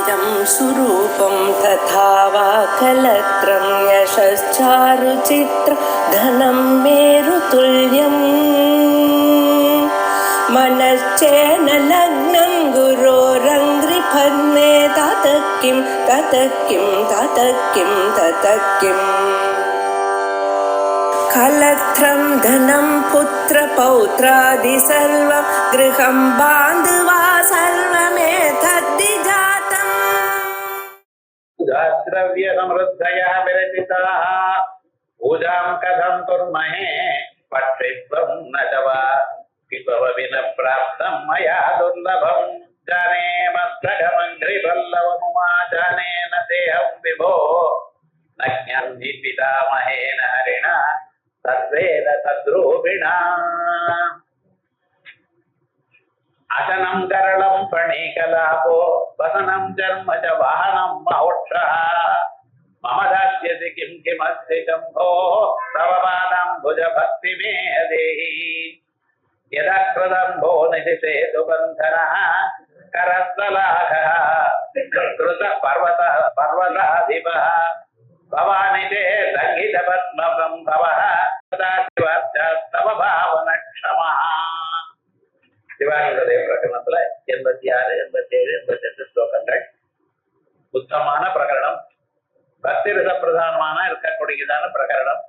इदं सुरूपं तथा वा कलत्रं यशश्चारुचित्र धनं मेरुतुल्यम् मनश्चेन लग्नं गुरोरङ्घ्रिपद्मे ततः किं कलत्रं धनं पुत्रपौत्रादि सर्वं गृहं बान्धवा सर्वमेतद्धि जातम्। द्रव्य समृद्धया विरचिताः पूजां कथं कुर्महे पठित्वं न च वा विना प्राप्तं मया दुर्लभं जाने मस्तकमङ्घ्रिपल्लवमुमा जानेन देहं विभो न ज्ञान्ति पितामहेन हरिणा तद्वेद तद्रूपिणा अशनं करलं फणीकलापो वसनं जन्म च वाहनं महोक्षः मम दास्यसि किं किमस्ति शम्भो तव पादाम्बुज भक्ति मे देहि यदा कृदम्भो निधिसेतु बन्धनः करस्थलाघः कृतः पर्वताधिपः भवानि ते सङ्गीतपद्मसम्भवः तव भावनक्षमः. சிவானந்ததேவ பிரகரணத்துல 86, 87, 88 ஸ்லோகங்கள். உத்தமமான பிரகரணம், பக்தி ரச பிரதானமான இருக்கக்கூடியதான பிரகரணம்.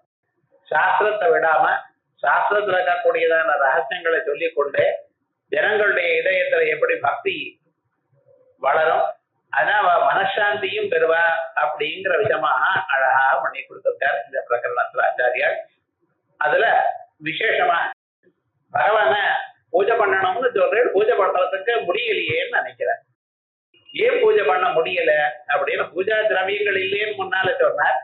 சாஸ்திரத்தை விடாம சாஸ்திரத்துல இருக்கக்கூடியதான ரகசியங்களை சொல்லிக் கொண்டே ஜனங்களுடைய இதயத்துல எப்படி பக்தி வளரும், அதான் மனசாந்தியும் பெறுவா அப்படிங்கிற விதமாக அழகாக பண்ணி கொடுத்திருக்கார் இந்த பிரகரணத்துல ஆச்சாரியார். அதுல விசேஷமா பகவான பூஜை பண்ணணும்னு சொல்றேன், பூஜை பண்றதுக்கு முடியலையேன்னு நினைக்கிறேன். ஏன் பூஜை பண்ண முடியல அப்படின்னு பூஜா திரவியங்கள் இல்லையேன்னு முன்னால சொன்னார்.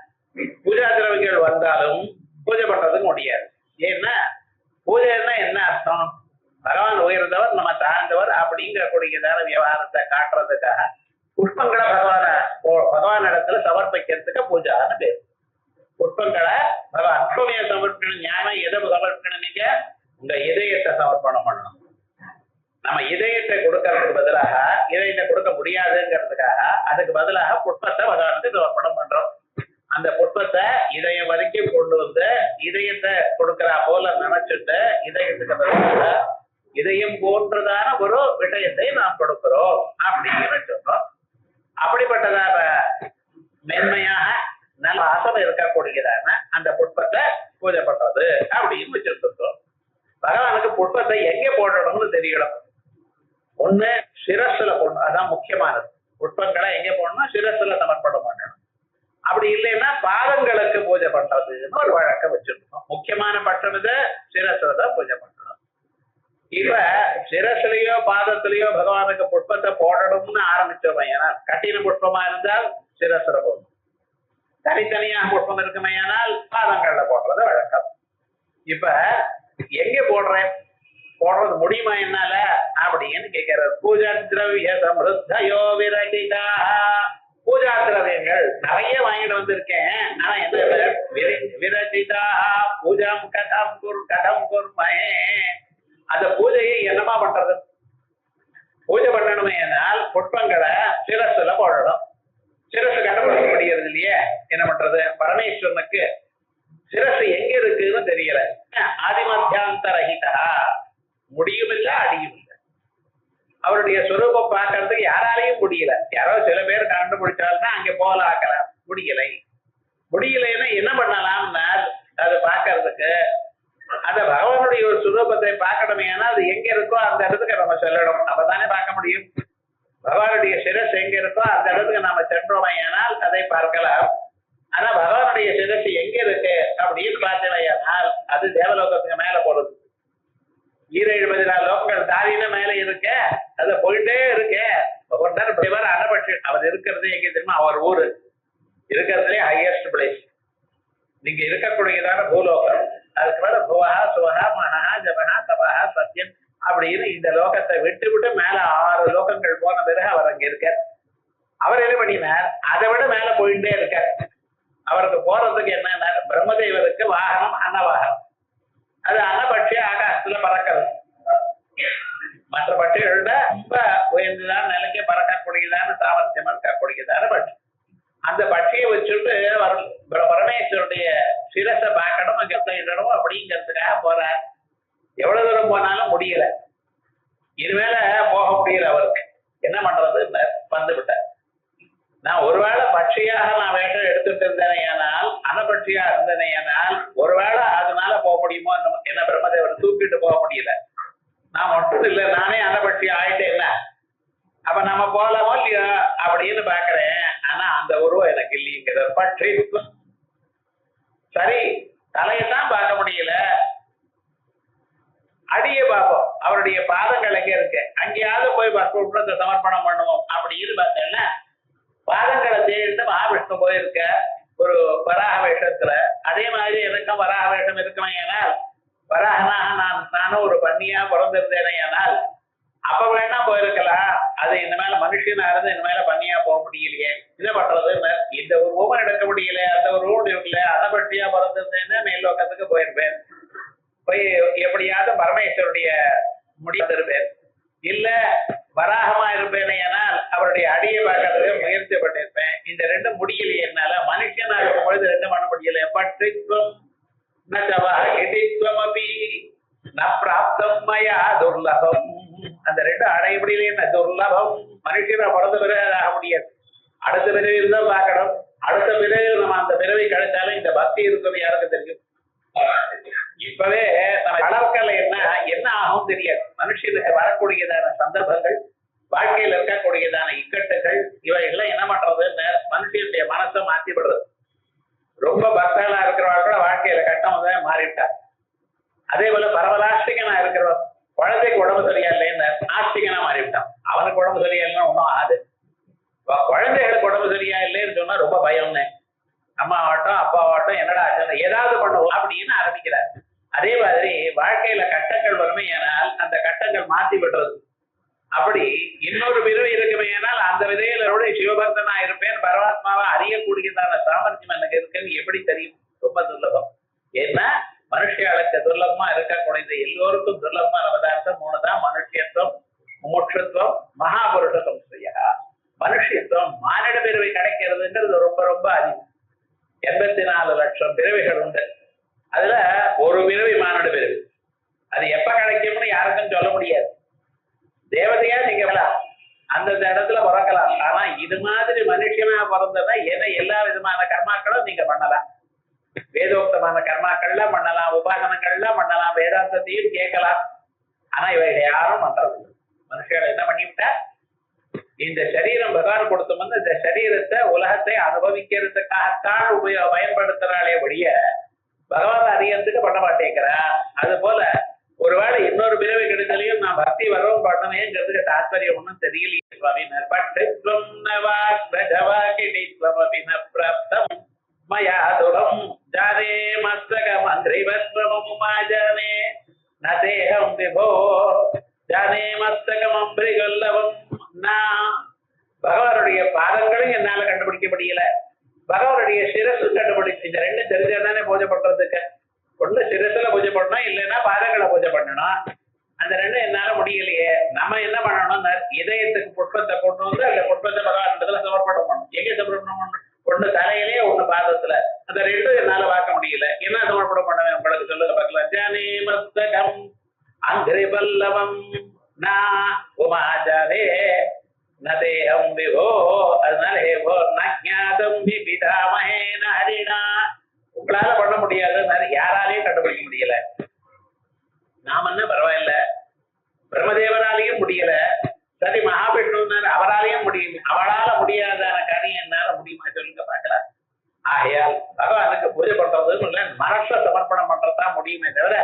பூஜா திரவியங்கள் வந்தாலும் பூஜை பண்றதுக்கு முடியாது. ஏன்னா பூஜைன்னா என்ன அர்த்தம், பகவான் உயர்ந்தவர் நம்ம தாழ்ந்தவர் அப்படிங்கிற கூடியதான விவகாரத்தை காட்டுறதுக்காக புஷ்பங்களை பகவான் இடத்துல சமர்ப்பிக்கிறதுக்கு பூஜான்னு பேர். புஷ்பங்களை பகவான் அஷ்டமிய சமர்ப்பணம், ஞானம் எதை சமர்ப்பணம், நீங்க உங்க இதயத்தை சமர்ப்பணம் பண்ணணும். நம்ம இதயத்தை கொடுக்கறதுக்கு பதிலாக இதயத்தை கொடுக்க முடியாதுங்கிறதுக்காக அதுக்கு பதிலாக புஷ்பத்தை பகவானுக்கு சமர்ப்பணம் பண்றோம். அந்த புஷ்பத்தை இதயம் வரைக்கும் கொண்டு வந்து இதயத்தை கொடுக்கறா போல நினைச்சுட்டு இதயத்துக்கு பதிலாக இதயம் போன்றதான ஒரு விஷயத்தை நாம் கொடுக்கிறோம் அப்படிங்கிற சொல்றோம். அப்படிப்பட்டதாக மென்மையாக நல்ல ஆசனம் இருக்கக்கூடியதான அந்த புஷ்பத்தை பூஜை பண்றது அப்படின்னு வச்சிருக்கிறோம். பகவானுக்கு புஷ்பத்தை எங்க போடணும்னு தெரியணும். ஒண்ணு சிரஸ்ல போடணும், அதான் முக்கியமானது. புஷ்பங்களை எங்க போடணும், சிரஸ்ல சமர்ப்பணம் பண்ணணும். அப்படி இல்லைன்னா பாதங்களுக்கு பூஜை பண்றதுன்னு ஒரு வழக்கம் வச்சிருக்கோம். முக்கியமான பட்சம் இதை சிரஸ்ல தான் பூஜை பண்ணணும். இப்ப சிரஸ்லயோ பாதத்திலேயோ பகவானுக்கு புஷ்பத்தை போடணும்னு ஆரம்பிச்சோம். ஏன்னா கட்டின புஷ்பமா இருந்தால் சிரஸ்ல போடணும், தனித்தனியாக புஷ்பம் இருக்குமையானால் பாதங்கள்ல போடுறது வழக்கம். இப்ப எங்க போடுறது முடியுமா என்னால அப்படின்னு கேட்கிறார். பூஜா திரவிய சம்ருத்தயோ விரகிதா, பூஜா திரவியங்கள் நிறைய வாங்கிட்டு வந்திருக்கேன், ஆனா என்ன விரகிதா பூஜாம் கதம் குர்மஹே, அந்த பூஜையை என்னமா பண்றது, பூஜை பண்ணணுமே என்றால் புஷ்பங்களை சிரஸ்ல போடணும். சிரசு கண்டுபிடிக்க முடியறது இல்லையே, என்ன பண்றது, பரமேஸ்வரனுக்கு சிரசு எங்க இருக்குன்னு தெரியல. ஆதிமத்தியாந்தரஹிதா, முடியும் இல்லை அடியும் இல்லை. அவருடைய சுரூபம் பார்க்கறதுக்கு யாராலையும் முடியல. யாரோ சில பேர் கண்டுபிடிச்சால்தான் அங்க போல ஆக்கலாம். முடியலைன்னா என்ன பண்ணலாம்னா அதை பார்க்கறதுக்கு அந்த பகவானுடைய ஒரு சுரூபத்தை பார்க்கணுமே, ஏன்னா அது எங்க இருக்கோ அந்த இடத்துக்கு நம்ம சொல்லணும், அப்பதானே பார்க்க முடியும். பகவானுடைய சிரஸ் எங்க இருக்கோ அந்த இடத்துக்கு நாம சென்றோமே ஆனால் அதை பார்க்கலாம். ஆனா பகவானுடைய சிரசு எங்க இருக்கு அப்படின்னு பார்த்தவையானால் அது தேவலோகத்துக்கு மேல போறது. 74 லோகங்கள் தாரின மேல இருக்க, அது போயிட்டே இருக்க. அனபட்சி அவர் இருக்கிறது எங்க தெரியுமா, அவர் ஊரு இருக்கிறதுலே ஹையஸ்ட் பிளேஸ். நீங்க இருக்கக்கூடியதான பூலோகம், அதுக்கு மேல புவஹா சுவஹா மனஹா ஜபஹா தபஹா சத்தியம் அப்படின்னு இந்த லோகத்தை விட்டு விட்டு மேல 6 லோகங்கள் போன பிறகு அவர் அங்க இருக்கார். அவர் என்ன பண்ணினார், அதை விட மேல போயிட்டே இருக்கார். அவருக்கு போறதுக்கு என்ன, பிரம்மதேவருக்கு வாகனம் அன்னவாகனம். அது அன்னபட்சி ஆகாசத்துல பறக்கிறது. மற்ற பட்சிகளோட ரொம்ப உயர்ந்துதான் நிலைக்கு பறக்கக்கூடிய இருக்கக்கூடியதான சாமர்த்தியம் இருக்கக்கூடியதான பட்சி. அந்த பட்சியை வச்சுட்டு பரமேஸ்வருடைய சிரசை பார்க்கணும், இடணும் அப்படிங்கிறதுக்காக போறார். எவ்வளவு தூரம் போனாலும் முடியல. இனிமேல போக முடியல. அவருக்கு என்ன பண்றது, வந்து விட்டார். நான் ஒருவேளை பட்சியாக நான் வேஷம் எடுத்துட்டு இருந்தேனையானால், அனபட்சியா இருந்தேனையானால் ஒருவேளை அதனால போக முடியுமோ என்ன பிரம்மதேவர் தூக்கிட்டு போக முடியல. நான் மட்டும் இல்லை, நானே அனபட்சி ஆயிட்டேன். என்ன அப்ப நம்ம போகலாமோ இல்லையா அப்படின்னு பாக்குறேன். ஆனா அந்த உருவம் எனக்கு இல்லைங்கிற பற்றி சரி, தலையத்தான் பார்க்க முடியல, அடிய பார்ப்போம். அவருடைய பாதங்கள் எங்க இருக்கு, அங்கேயாவது போய் பஸ்பத்தை சமர்ப்பணம் பண்ணுவோம் அப்படின்னு பார்த்தேன்னா, பாதங்களை தேடிட்டு மகாவிஷ்ணு போயிருக்க ஒரு வராக வேஷத்துல. அதே மாதிரி எனக்கும் வராக வேஷம் இருக்கணும். ஏனால் வராகனாக நானும் ஒரு பண்ணியா பிறந்திருந்தேனே. ஆனால் அப்ப வேணா போயிருக்கலாம். அது இந்த மேல மனுஷனா இருந்து இந்த மேல பண்ணியா போக முடியலையே, என்ன பண்றது, இந்த ஒரு ரூபம் எடுக்க முடியல, அந்த ஒரு ரூம் இருக்குல்ல, அதை பற்றியா பிறந்திருந்தேன்னா மேல்லோக்கத்துக்கு போயிருப்பேன். போய் எப்படியாவது பரமேஸ்வருடைய முடிந்திருப்பேன். இல்ல வராகமா இருப்பேனே ஆனால் அவருடைய அடியை பார்க்கறதுக்கு முயற்சி பண்ணிருப்பேன். இந்த ரெண்டும் முடியலையே என்னால. மனுஷனா இருக்கும் பொழுது ரெண்டும் பண்ண முடியல. பற்றித்வம் நவகிடித்வமபி நப்ராப்தம் மயா துர்லபம். அந்த ரெண்டும் அடைய முடியல. என்ன துர்லபம், மனுஷனை பிறந்த பிறகு ஆக முடியாது. அடுத்த பிறவியில் தான் பார்க்கணும். அடுத்த பிறகு நம்ம அந்த பிறவை கிடைச்சாலும் இந்த பக்தி இருக்கும் யாருக்கு தெரியும். இப்பவே நம்ம வளர்க்கல என்ன ஆகும் தெரியாது. மனுஷனுக்கு வரக்கூடியதான சந்தர்ப்பங்கள், வாழ்க்கையில இருக்கக்கூடியதான இக்கட்டுகள், இவைகள்லாம் என்ன பண்றது, மனுஷனுடைய மனசை மாத்தி விடுறது. ரொம்ப பக்தர்களா இருக்கிறவங்க கூட வாழ்க்கையில கட்டம் வந்து மாறிவிட்டார். அதே போல பரவலாஸ்திகனா இருக்கிறவன் குழந்தைக்கு உடம்பு சரியா இல்லைன்னு ஆஸ்திகனா மாறிவிட்டான். அவனுக்கு உடம்பு சரியா இல்லைன்னா ஒன்றும் ஆகுது. குழந்தைகளுக்கு உடம்பு சரியா இல்லைன்னு சொன்னா ரொம்ப பயம்னு, அம்மாவாட்டம் அப்பாவாட்டம் என்னடா ஏதாவது பண்ணுவோம் அப்படின்னு ஆரம்பிக்கிறார். அதே மாதிரி வாழ்க்கையில கட்டங்கள் வறுமையானால் அந்த கட்டங்கள் மாத்தி விடுறது. அப்படி இன்னொரு விதவை இருக்குமே ஆனால் அந்த விதையிலோட சிவபக்தனா இருப்பேன், பரமாத்மாவை அறியக்கூடியதான சாமர்த்தியம் எனக்கு இருக்குன்னு எப்படி தெரியும்? ரொம்ப துர்லபம். ஏன்னா மனுஷியாளுக்கு துர்லபமா இருக்கக்கூடியது எல்லோருக்கும் துர்லபமான பதார்த்தம் மூணு தான்: மனுஷத்துவம், முமுட்சத்துவம், மகாபுருஷத்துவம். மனுஷத்துவம் மானிட பிறவை கிடைக்கிறதுங்கிறது ரொம்ப ரொம்ப அதிகம். 84 லட்சம் பிறவைகள் உண்டு. அதுல ஒரு பிறவி மானிட பிறவி. அது எப்ப கிடைக்கும்னு யாருக்கும் சொல்ல முடியாது. தேவதையா நீங்க அந்தந்த இடத்துல பிறக்கலாம். ஆனா இது மாதிரி மனுஷனா பிறந்ததா ஏன்னா எல்லா விதமான கர்மாக்களும் நீங்க பண்ணலாம். வேதோக்தமான கர்மாக்கள்லாம் பண்ணலாம், உபாசனங்கள்லாம் பண்ணலாம், வேதாந்தத்தையும் கேட்கலாம். ஆனா இவைகளை யாரும் பண்றது. மனுஷர்கள் என்ன பண்ணிவிட்டா, இந்த சரீரம் பகவான் கொடுத்து வந்து இந்த சரீரத்தை உலகத்தை அனுபவிக்கிறதுக்காகத்தான் பயன்படுத்துறாளே ஒழிய பகவான் அறியறதுக்கு பண்ண மாட்டேங்கிறா. அது போல ஒருவேளை இன்னொரு பிறவை கிடைத்தாலையும் நான் பக்தி வரவும் பண்ணவேங்கிறதுக்கு தாற்பயம் ஒன்றும் தெரியலையே. மயாதுரம் ஜானே மஸ்தகம் அந்திரிவஸ்வமுமாஜானே நதேகம் விபோ ஜானே மஸ்தகம் அம்பிரிகல்லவம். நான் பகவானுடைய பாதங்களையும் என்னால கண்டுபிடிக்க முடியல, பகவானுடைய சிரசு கண்டுபிடிச்சு. இந்த ரெண்டு தெரிஞ்சாதானே பூஜை பண்றதுக்கு. ஒண்ணு சிரசுல பூஜை பண்ணணும், இல்லைன்னா பாதங்களை பூஜை பண்ணணும். அந்த ரெண்டும் என்னால முடியலையே. நம்ம என்ன பண்ணணும், இதயத்துக்கு புஷ்பத்தை கொண்டு வந்து அந்த புஷ்பத்தை பகவான் சமர்ப்பணம் பண்ணணும். எங்க சமர்ப்பணம் பண்ணணும்? ஒண்ணு தலையிலே, ஒண்ணு பாதத்துல. அந்த ரெண்டும் என்னால பார்க்க முடியல. என்ன சமர்ப்பணம் பண்ணுவேன் உங்களுக்கு சொல்லுங்க பார்க்கலாம். ஜானே மஸ்தகம் அங்கிரிபல்லவம் நா உமாஜானே நதேகம் விபோ. அதனால ஹேவோ நஜ்ஞாதம் பிதாமஹே ஹரிணா. உங்களால பண்ண முடியாது, யாராலையும் கண்டுபிடிக்க முடியல. நாம என்ன பரவாயில்ல, பிரம்மதேவராலையும் முடியல. சரி, மகாவிஷ்ணு அவராலையும் முடியும். அவளால முடியாதான காரியம் என்னால முடியுமா சொல்லுங்க பார்க்கலாம். ஆகையால் பகவானுக்கு பூஜை பண்றதுன்னு இல்லை, மனசை சமர்ப்பணம் பண்றதுதான் முடியுமே தவிர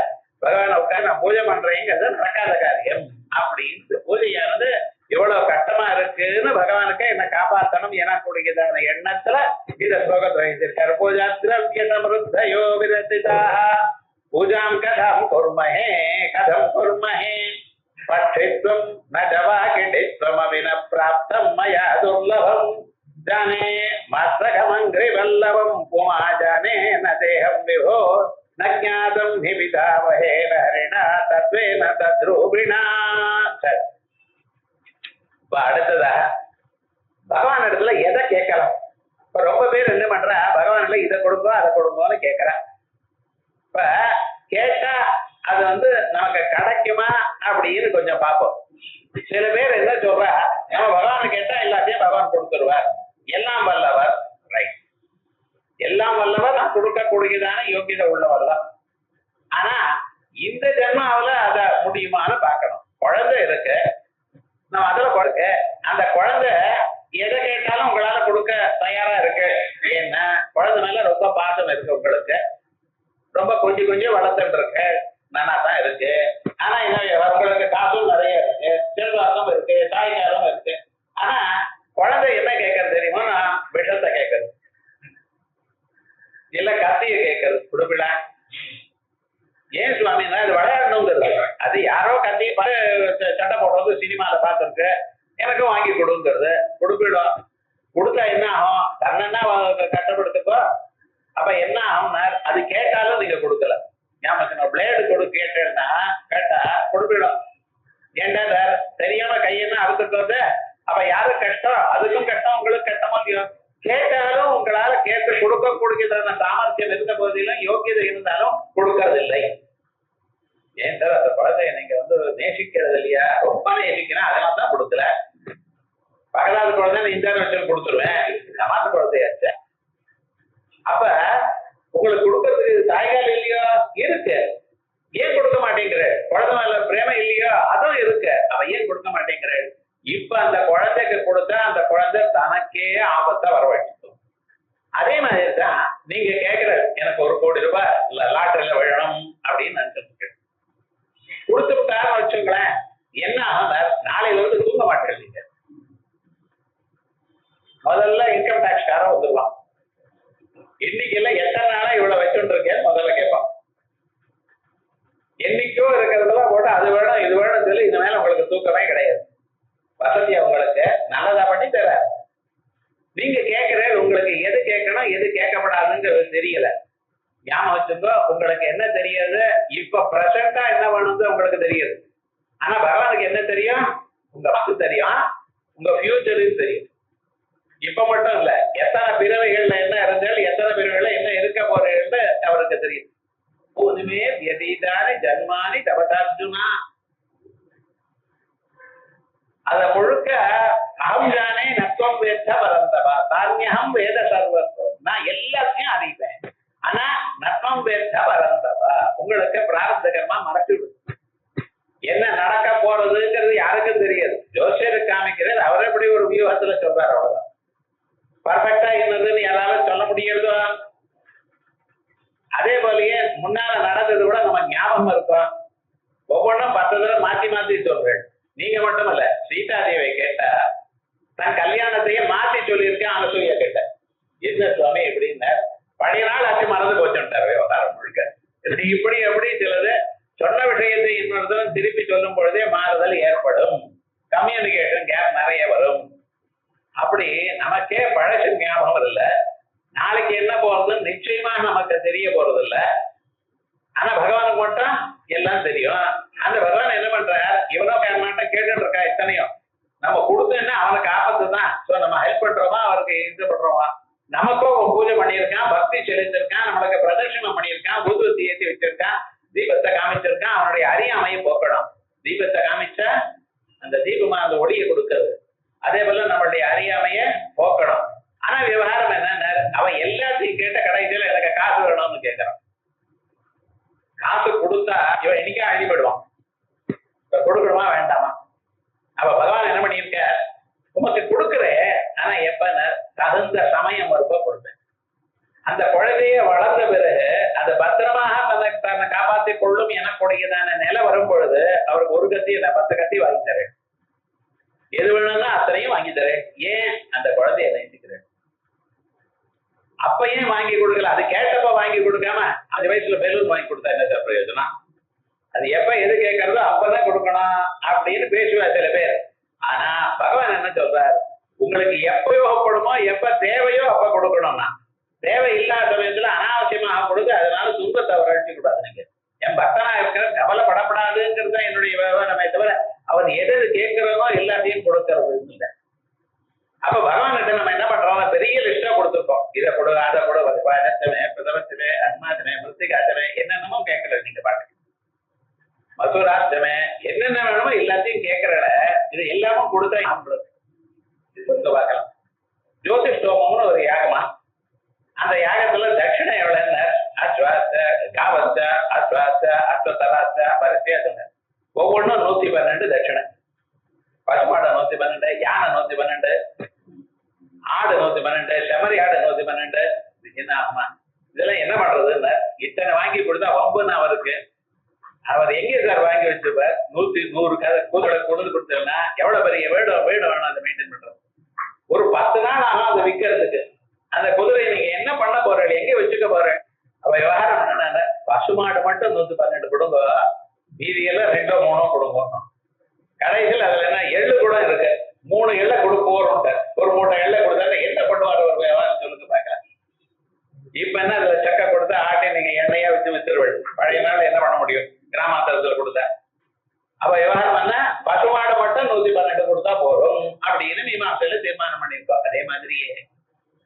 பகவானை உட்காந்து நான் பூஜை பண்றேங்கிறது நடக்காத காரியம். அப்படின்னு பூஜையானது எவ்வளவு கஷ்டமா இருக்குன்னு பகவானுக்கு என்ன காப்பாற்றணும் எனக்கூடியதான எண்ணத்துல இந்த ஸ்லோகத்தை வைத்திருக்காரு. பூஜா திரவிய சமருத்தயோ விதத்திதாக பூஜாம் கதம் குர்மஹே கதம் குர்மஹே பட்சித்வம் நஜவாகிடித்வம் அவின பிராப்தம் மயா துர்லபம் ஜானே மஸ்தகமங்கிரி வல்லவம் புமா ஜானே ந தேகம் விபோ நஜ்ஞாதம் ஹி விதாமஹே ஹரிணா தத்வேன தத்ரூபிணா. அடுத்ததாக பகவான் இடத்துல எதை கேட்கலாம்? இப்ப ரொம்ப பேர் என்ன பண்றா, பகவான்ல இதை கொடுங்க அதை கொடுங்கன்னு கேட்கிறா. இப்ப கேட்டா அது நமக்கு கிடைக்குமா அப்படின்னு கொஞ்சம் பார்ப்போம். சில பேர் என்ன சொல்றா, நம்ம பகவானை கேட்டா எல்லாத்தையும் பகவான் கொடுத்துருவார், எல்லாம் வல்லவர். ரைட், எல்லாம் வல்லவர், நான் கொடுக்கக்கூடியதான யோகியதை உள்ளவர் தான். ஆனா இந்த ஜென்மாவில அத முடியுமான்னு பார்க்கணும். குழந்தை இருக்கு, நம்ம அதுல கொடுக்க, அந்த குழந்தை எதை கேட்டாலும் உங்களால கொடுக்க தயாரா இருக்கு. ஏன்னா குழந்தை மேல ரொம்ப பாசம் இருக்கு, உங்களுக்கு ரொம்ப கொஞ்சம் கொஞ்சம் வளர்த்துட்டு இருக்கு, நல்லா தான் இருக்கு. ஆனா உங்களுக்கு காசும் நிறைய இருக்கு, செல்வாக்கம் இருக்கு, தாய்க்காரம் இருக்கு. ஆனா குழந்தை என்ன கேட்கறது தெரியுமா? நான் விஷத்தை கேட்கறது, இல்ல கத்திய கேட்கறது. கொடுப்பிட ஏன் சுவாமின்னா அது விளையாடணுங்கிறது. அது யாரோ கத்தி சண்டை போடுறது சினிமால பார்த்துருக்கு, எனக்கும் வாங்கி கொடுங்கிறது. கொடுப்பிடும். கொடுத்தா என்ன ஆகும்? தன்னா கஷ்டப்படுத்துக்கோ. அப்ப என்ன ஆகும்னா அது கேட்டாலும் நீங்க கொடுக்கல. ஞாபகம், பிளேடு கொடு கேட்டேன்னா கேட்டா கொடுப்பிடும். ஏன்டா சார் தெரியாம கையென்ன அறுத்துட்டு, அப்ப யாரும் கஷ்டம், அதுக்கும் கஷ்டம், உங்களுக்கு கஷ்டமா கேட்டாலும் உங்களால கேட்டு கொடுக்க கொடுக்கிற சாமர்த்தியம் இருந்த போதிலும் யோகியதை இருந்தாலும் கொடுக்கறதில்லை. ஏன் சார் அந்த குழந்தைய நீங்க நேசிக்கிறது இல்லையா? ரொம்ப நேசிக்கிறேன், அதெல்லாம் தான் கொடுக்கல. பகலாவது குழந்தை இந்த வச்சு கொடுத்துருவேன், சமாத்த குழந்தையாச்ச. அப்ப உங்களுக்கு கொடுக்கறதுக்கு தாய்கால் இல்லையோ? இருக்கு, ஏன் கொடுக்க மாட்டேங்கிற? குழந்தை மேல பிரேமம் இல்லையோ? அதுவும் இருக்கு, அவ ஏன் கொடுக்க மாட்டேங்கிற? இப்ப அந்த குழந்தைக்கு கொடுத்தா அந்த குழந்தை தனக்கே ஆபத்தை வரவழைக்கும். அதே மாதிரி தான் நீங்க கேட்கிற, எனக்கு 1 கோடி ரூபாய் லாட்டரியில விழணும் அப்படின்னு நினைச்சிருக்கு. கொடுத்து விட்டாருன்னு வச்சுங்களேன், என்ன ஆகும்? நாளையில தூங்க மாட்டேங்க. முதல்ல இன்கம் டாக்ஸ் காரம் வந்துருவான். இன்னைக்கு எல்லாம் எத்தனை நாளா இவ்வளவு வச்சுட்டு இருக்கேன் முதல்ல கேட்பான். என்னைக்கோ இருக்கிறதெல்லாம் போட்டு அது வேணும் இது வேணும் சொல்லி இந்த மேல உங்களுக்கு தூக்கமே கிடையாது. வசதியா உங்களுக்கு நல்லதா பண்ணி தர. நீங்க கேட்கறது உங்களுக்கு எது கேட்கணும் எது கேட்கப்படாதுங்கிறது தெரியல. ஞாபகம் வச்சுக்கோ, உங்களுக்கு என்ன தெரியாது? இப்ப பிரசண்டா என்ன வேணும்னு உங்களுக்கு தெரியுது. ஆனா பகவானுக்கு என்ன தெரியும்? உங்க பத்து தெரியும், உங்க ஃபியூச்சரும் தெரியும். இப்ப மட்டும் இல்ல, எத்தனை பிறவைகள்ல என்ன இருந்தாலும் எத்தனை பிறவைகள்ல என்ன இருக்க போறேன்னு அவருக்கு தெரியும். போதுமே எதீதானி ஜன்மானி தபதார்ஜுனா. அத முழுக்க அகம் ஜானே நத்வம் வேத பரந்தவா தான்யகம் வேத சர்வத்துவம். நான் எல்லாத்தையும் அறிவேன், ஆனா நத்வம் வேத பரந்தவா உங்களுக்கு பிராரப்தகரமா மறைச்சுடு. என்ன நடக்க போறதுங்கிறது யாருக்கும் தெரியாது. ஜோசியருக்கு காமிக்கிறது, அவர் எப்படி ஒரு வியூகத்துல சொல்றாரு, அவ்வளவுதான். பர்ஃபெக்டா இருந்ததுன்னு யாராலும் சொல்ல முடியறதோ? அதே போலயே முன்னால நடந்தது கூட நம்ம ஞாபகம் இருக்கும். ஒவ்வொன்றும் 10 தடவை மாத்தி மாத்தி சொல்றேன். நீங்க மட்டும் இல்ல, சீதாதேவியை கேட்டா தன் கல்யாணத்தையே மாத்தி சொல்லியிருக்கேன். அனசூயா கேட்ட, என்ன சுவாமி எப்படின்னு பழைய நாள் ஆச்சு மறந்து போச்சுட்டாரு விவகாரம் முழுக்க. இப்படி எப்படி சிலது சொன்ன விஷயத்தை இன்னொருத்தரும் திருப்பி சொல்லும் பொழுதே மாறுதல் ஏற்படும், கம்யூனிகேஷன் கேப் நிறைய வரும். அப்படி நமக்கே பழசு ஞாபகம் இல்லை, நாளைக்கு என்ன போறதுன்னு நிச்சயமா நமக்கு தெரிய போறது இல்லை. ஆனா பகவானுக்கு மட்டும் எல்லாம் தெரியும். அந்த பகவான் என்ன பண்றார்? இவனோ நாட்டம் கேட்டுட்டு இருக்கா இத்தனையும். நம்ம கொடுத்தோன்னா அவனுக்கு ஆபத்து தான். ஸோ நம்ம ஹெல்ப் பண்றோமா, அவருக்கு இது பண்றோமா? நமக்கும் பூஜை பண்ணியிருக்கான், பக்தி செலுத்திருக்கான், நம்மளுக்கு பிரதர்ஷனம் பண்ணியிருக்கான், ஊதுவத்தி ஏற்றி வச்சிருக்கான், தீபத்தை காமிச்சிருக்கான். அவனுடைய அறியாமையை போக்கணும். தீபத்தை காமிச்சா அந்த தீபமா அந்த ஒளியை கொடுக்கறது. அதே போல நம்மளுடைய அறியாமைய போக்கணும். ஆனா விவகாரம் என்ன, அவன் எல்லாத்தையும் கேட்ட கடைசியில எனக்கு காசு வேணும்னு கேட்கறான். காசு கொடுத்தா இவன் என்னைக்கா அழிபடுவான். கொடுக்கணுமா வேண்டாமா? அப்ப பகவான் என்ன பண்ணியிருக்க, உமக்கு கொடுக்குற, ஆனா எப்ப தகுந்த சமயம் இருப்ப கொடுப்பேன். அந்த குழந்தைய வளர்ந்த பிறகு அது பத்திரமாக தன்னை காப்பாற்றிக் கொள்ளும் எனக்குடையதான நிலை வரும் பொழுது அவருக்கு 1 கத்தி இல்ல 10 கத்தி வாங்கி தரேன். எது வேணும்னா அத்தனையும் வாங்கி தரேன். ஏன்? அந்த குழந்தைய நேசிக்கிறேன். அப்ப ஏன் வாங்கி கொடுக்கல? அது கேட்டப்ப வாங்கி கொடுக்காம 5 வயசுல பெலூன் வாங்கி கொடுத்தா என்ன சார் பிரயோஜனம்? அது எப்ப எது கேட்கறதோ அப்பதான் கொடுக்கணும் அப்படின்னு பேசுவார் சில பேர். ஆனா பகவான் என்ன சொல்றார்? உங்களுக்கு எப்ப யோகப்படுமோ எப்ப தேவையோ அப்ப கொடுக்கணும்னா, தேவை இல்லாத சமயத்துல அனாவசியமாக கொடுத்து அதனால துன்பத்தை வரட்சி கூடாது. நீங்க என் பக்தனா இருக்கிற கவலைப்படப்படாதுங்கிறது தான் என்னுடைய விவகாரமே தவிர அவர் எது கேட்கிறதோ எல்லாத்தையும் கொடுக்கறது இல்லை. அப்ப பகவான் இதை கொடு அதை கொடு வசமே பிரதமத்துமே அஸ்மாத்தமே மிருத்திகாத்தமே என்னென்னமோ கேட்கல நீங்க பாட்டு மசூராஷ்டமே என்னென்ன வேணுமோ எல்லாத்தையும் கேட்கறல இது எல்லாமும் கொடுத்தா பார்க்கலாம். ஜோதிஷ்டோமம்னு ஒரு யாகமா, அந்த யாகத்துல தட்சிணை எவ்வளவுன்னு அஸ்வாச காவச்ச அஸ்வாச அஸ்வதராச வரிசையா சொன்ன ஒவ்வொன்றும் 112 தட்சிணை. பசுமாடை 112, யானை 112, ஆடு 112, செமரி ஆடு 112. என்ன ஆகுமா இதெல்லாம் என்ன பண்றதுன்னு இத்தனை வாங்கி கொடுத்தா வம்புன்னு அவருக்கு. அவர் எங்கே சார் வாங்கி வச்சிருப்பார்? 100 கூதலை கொண்டு கொடுத்தோம்னா எவ்வளவு பெரிய வேணும் வேணும் அதை மெயின்டைன் பண்றது. ஒரு 10 நாள் ஆகும் அதை விற்கிறதுக்கு. அந்த குதிரையை நீங்க என்ன பண்ண போறீங்க, எங்க வச்சுக்க போறேன்? அவ விவகாரம் என்னன்னா பசுமாடு மட்டும் 112 கொடுங்க, மீதியெல்லாம் 2 3 கொடுங்க. கடைசியில் அதுல என்ன எள்ளு கூட இருக்கு, 3 எள்ளை கொடுப்போம். ஒரு 3 எள்ளை கொடுத்தா என்ன பண்ணுவார் ஒரு விவகாரம் சொல்லுங்க பாக்க. இப்ப என்ன அதுல சக்கை கொடுத்தா ஆட்டி நீங்க எண்ணெயா வச்சு வித்துருவீங்க. பழைய நாள் என்ன பண்ண முடியும் கிராமாந்தரத்துல கொடுத்தா? அப்ப விவகாரம் என்ன பசுமாடு மட்டும் 112 கொடுத்தா போதும் அப்படின்னு மீமாசையில தீர்மானம் பண்ணியிருக்கோம். அதே மாதிரியே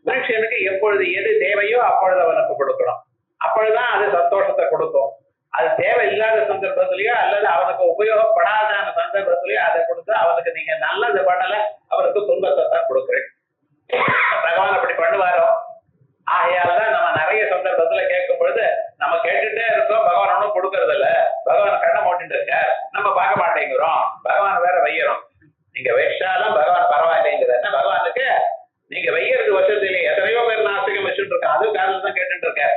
மனுஷனுக்கு எப்பொழுது எது தேவையோ அப்பொழுது அவனுக்கு கொடுக்கணும். அப்பொழுதுதான் அது சந்தோஷத்தை கொடுக்கும். அது தேவையில்லாத சந்தர்ப்பத்திலயோ அல்லது அவனுக்கு உபயோகப்படாத சந்தர்ப்பத்திலயோ அதை கொடுத்து அவனுக்கு நீங்க நல்லது பண்ணல அவனுக்கு துன்பத்தை தான் கொடுக்குறேன். பகவான் அப்படி பண்ணுவாரோ? ஆகையால்தான் நம்ம நிறைய சந்தர்ப்பத்துல கேட்கும் பொழுது நம்ம கேட்டுட்டே இருக்கோம், பகவான் ஒன்றும் கொடுக்கறது இல்ல, பகவான் கண்ணை மூட்டிட்டு இருக்க, நம்ம பார்க்க மாட்டேங்கிறோம், பகவான் வேற வைக்கிறோம். நீங்க வச்சாலும் பகவான் பரவாயில்லைங்கிறது என்ன? பகவானுக்கு நீங்க வைக்கிறது வசதியிலே எத்தனையோ பேர் நாஸ்திகம் வச்சுட்டு இருக்கான், அதுவும் காரணம் தான் கேட்டுட்டு இருக்காரு.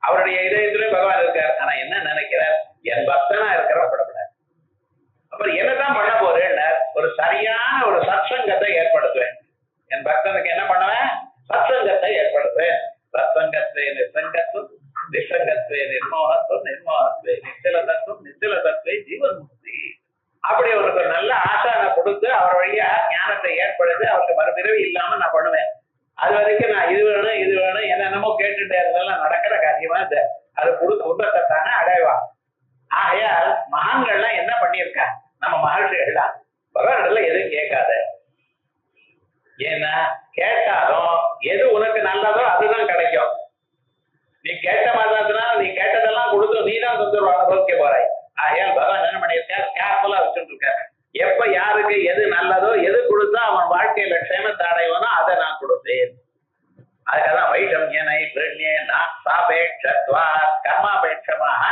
அவருடைய இதயத்திலே பகவான் இருக்கார். ஆனா என்ன நினைக்கிறார்? என் பக்தனா இருக்கிறப்படப்படாது. அப்புறம் என்னதான் பண்ண போறேன்? ஒரு சரியான ஒரு சத்சங்கத்தை ஏற்படுத்துவேன். என் பக்தனுக்கு என்ன பண்ணுவேன்? சத்சங்கத்தை ஏற்படுத்துவேன். சத்சங்கத்தை நிசங்கத்துவம், நிசங்கத்தை நிர்மோகத்துவம், நிர்மோகத்துவ நிச்சலதத்துவம், நிச்சலதத்துவ ஜீவன் முக்தி. அப்படி அவருக்கு நல்ல ஆசானை கொடுத்து அவர் வழியா ஞானத்தை ஏற்படுத்தி அவருக்கு மறுபிறவி இல்லாம நான் பண்ணுவேன். அது வரைக்கும் நான் இது வேணும் என்னென்னமோ கேட்டுட்டே இருந்தாலும் நடக்கிற காரியமா அது கொடுத்து உண்பத்தை தானே அடைவான். ஆகையால் மகான்கள்லாம் என்ன பண்ணியிருக்கா? நம்ம மகர்ஷிகள்லாம் பகவானிடத்துல எதுவும் கேட்காத. ஏன்னா கேட்டாலும் எது உனக்கு நல்லதோ அதுதான் கிடைக்கும். நீ கேட்ட மாதிரினா நீ கேட்டதெல்லாம் கொடுத்து நீ தான் தொந்தரவு அனுபவிக்க போறாய். ஆகையால் பகவான் என்ன பண்ணியிருக்காரு? கேர்ஃபுல்லா வச்சுட்டு இருக்காரு. எப்ப யாருக்கு எது நல்லதோ எது கொடுத்தா அவன் வாழ்க்கையில க்ஷேமத்தை அடைவானோ அதை நான் கொடுத்தேன். அதுக்காதான் வைஷம்யனை சாபேட்சத்வா கர்மாபேட்சமாக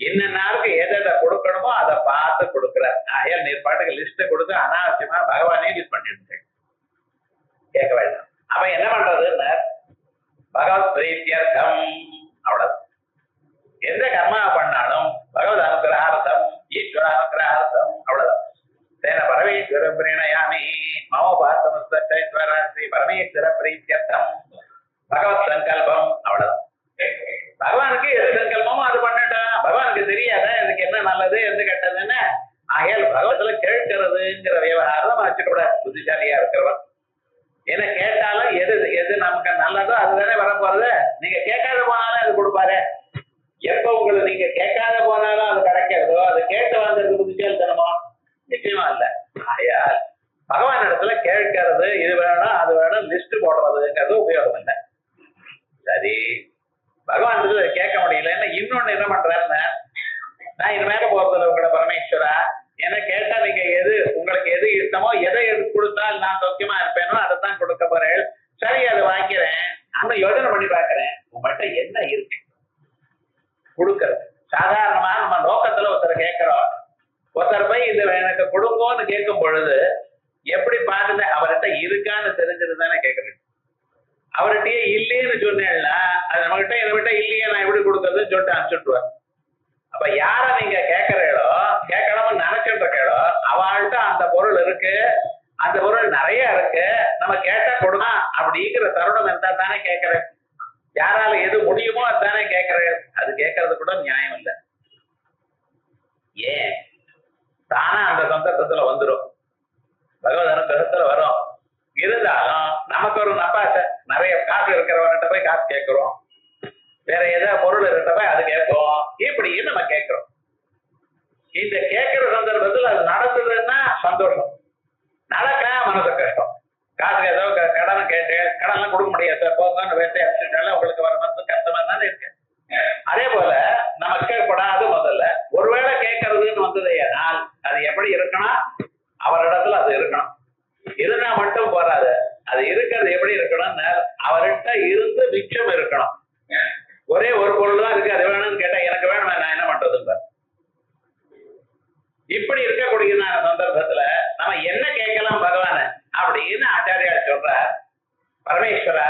என்னென்னாருக்கு எதை கொடுக்கணுமோ அதை பார்த்து கொடுக்குறாரு. ஆகையால் நீர் பாட்டுக்கு லிஸ்ட் கொடுத்து அனாவசியமா பகவானே லிஸ்ட் பண்ணிட்டு கேட்க வேண்டாம். அப்ப என்ன பண்றதுன்னு பகவத் பிரீத்தியர்த்தம் அவ்வளவு. எந்த கர்மா பண்ணாலும் பகவத் அனுகிரகார்த்தம் ஈஸ்வர அனுகிரகார்த்தம் அவ்வளவுதான். தேன பரமேஸ்வர பிரணயாமி மமோபாசமஸ்தீஸ்வர ஸ்ரீ பரமேஸ்வர பிரீத்தியர்த்தம் பகவத் சங்கல்பம் அவ்வளவுதான். பகவானுக்கு எது சங்கல்பமோ அது பண்ணட்டும். பகவானுக்கு தெரியாத இதுக்கு என்ன நல்லது எது கெட்டதுன்னு. ஆகையால் பகவத்துல கேட்கிறதுங்கிற விவகாரம் வச்சுக்கூடாது புத்திசாலியா இருக்கிறவன். ஏன்னா கேட்டாலும் எது எது நமக்கு நல்லதோ அதுதானே வரப்போறது. நீங்க கேட்காத போனாலும் அது கொடுப்பாரு. எப்ப உங்களுக்கு நீங்க கேட்காத போனாலும் அது கிடைக்கிறதோ அது கேட்டு வந்தது புத்திசாலித்தனமோ? நிச்சயமா இல்ல. ஆகையால் பகவான் இடத்துல கேட்கறது இது வேணும் அது வேணும் லிஸ்ட் போடுறதுங்கிறது உபயோகம் இல்லை. சரி பகவான் கேட்க முடியல. இன்னொன்னு என்ன பண்றாருன்னு நான் இது மேல போறதுல உங்களோட பரமேஸ்வரா என்ன கேட்டா நீங்க எது உங்களுக்கு எது இஷ்டமோ எதை கொடுத்தால் நான் சௌக்கியமா இருப்பேனோ அதைத்தான் கொடுக்க போறேன். சரி அதை வாங்கிறேன். அந்த யோசனை பண்ணி பாக்குறேன் உங்கள்கிட்ட என்ன இருக்கு கொடுக்கறது. சாதாரணமா நம்ம நோக்கத்துல ஒருத்தர் கேட்கிறோம். ஒருத்தர் போய் இது எனக்கு கொடுங்கோன்னு கேட்கும் பொழுது எப்படி பாருங்க அவர்கிட்ட இருக்கான்னு தெரிஞ்சிருந்தானே கேட்கறேன். அவர்கிட்டயே இல்லைன்னு சொன்னேன்னா அது நம்மகிட்ட என்னகிட்ட இல்லையே நான் எப்படி கொடுக்கறதுன்னு சொல்லிட்டு அனுப்பிச்சுட்டுருவேன். அப்ப யார நீங்க கேட்கிறீங்களோ கேட்கணும்னு நினைச்சிட்டு இருக்கீங்களோ அவள்கிட்ட அந்த பொருள் இருக்கு, அந்த பொருள் நிறைய இருக்கு, நம்ம கேட்டா கொடுமா அப்படிங்கிற தருணம் இருந்தா தானே கேட்கிறேன். யாரால எது முடியுமோ அதுதானே கேட்கிறேன். அது கேட்கறது கூட நியாயம் இல்லை. ஏன் தானா அந்த சந்தர்ப்பத்துல வந்துடும், பகவத் அனுகிரகத்துல வரும். இருந்தாலும் நமக்கு ஒரு நப்பாசை நிறைய காசு இருக்கிறவன்கிட்ட போய் காசு கேட்கிறோம், வேற ஏதாவது பொருள் இருக்க போய் அது கேட்போம். இப்படின்னு நம்ம கேட்கிறோம். இந்த கேட்கிற சந்தர்ப்பத்தில் அது நடந்ததுன்னா சந்தோஷம், நடக்க மனசு கஷ்டம். காசு ஏதோ கடன் கேட்டு கடன்லாம் கொடுக்க முடியாது சார், போங்கன்னு வேட்டை அடிச்சுட்டால உங்களுக்கு வர வந்து கஷ்டமா தானே இருக்கு. அதே போல நமக்கு கேட்கப்படாது. முதல்ல ஒருவேளை கேட்கறதுன்னு வந்தது ஏனால் அது எப்படி இருக்கணும், அவரிடத்துல அது இருக்கணும். இருந்தா மட்டும் போறாது, அது இருக்கிறது எப்படி இருக்கணும்னு அவர்கிட்ட இருந்து மிச்சம் இருக்கணும். ஒரே ஒரு பொருள் தான் இருக்கு, அது வேணும்னு கேட்டா எனக்கு வேணும், நான் என்ன பண்றதுங்க. இப்படி இருக்கக்கூடிய சந்தர்ப்பத்துல நம்ம என்ன கேட்கலாம் பகவான அப்படின்னு ஆச்சாரியார் சொல்றார். பரமேஸ்வரா,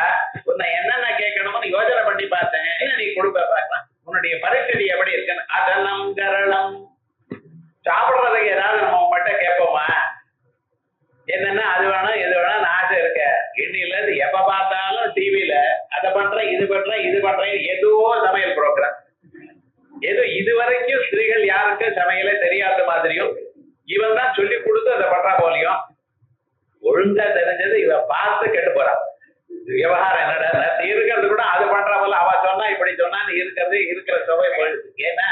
உன்னை என்னென்ன கேட்கணும்னு யோசனை பண்ணி பார்த்தேன், என்ன நீ கொடுப்ப பார்க்கலாம், உன்னுடைய பரிஸ்திதி எப்படி இருக்குன்னு. அதனம் கரணம், சாப்பிடுறதுக்கு ஏதாவது நம்ம உங்கள்கிட்ட கேட்போமா, என்னன்னா அது வேணும் இது வேணும் ஆசை இருக்க. இன்னில இருந்து எப்ப பார்த்தாலும் டிவியில அதை பண்றேன் இது பண்றேன் இது பண்றேன், எதுவோ சமையல் ப்ரோக்ராம். ஏதோ இதுவரைக்கும் ஸ்திரீகள் யாருக்கும் சமையலே தெரியாத மாதிரியும் இவன் தான் சொல்லி கொடுத்து அதை பண்றா போலியும். ஒழுங்கா தெரிஞ்சது இவ பார்த்து கெட்டு போறான். விவகாரம் என்னடா இருக்கிறது கூட அது பண்றா போல, அவ சொன்னா இப்படி சொன்னான்னு இருக்கிறது இருக்கிற சுவை போயிடுது. ஏன்னா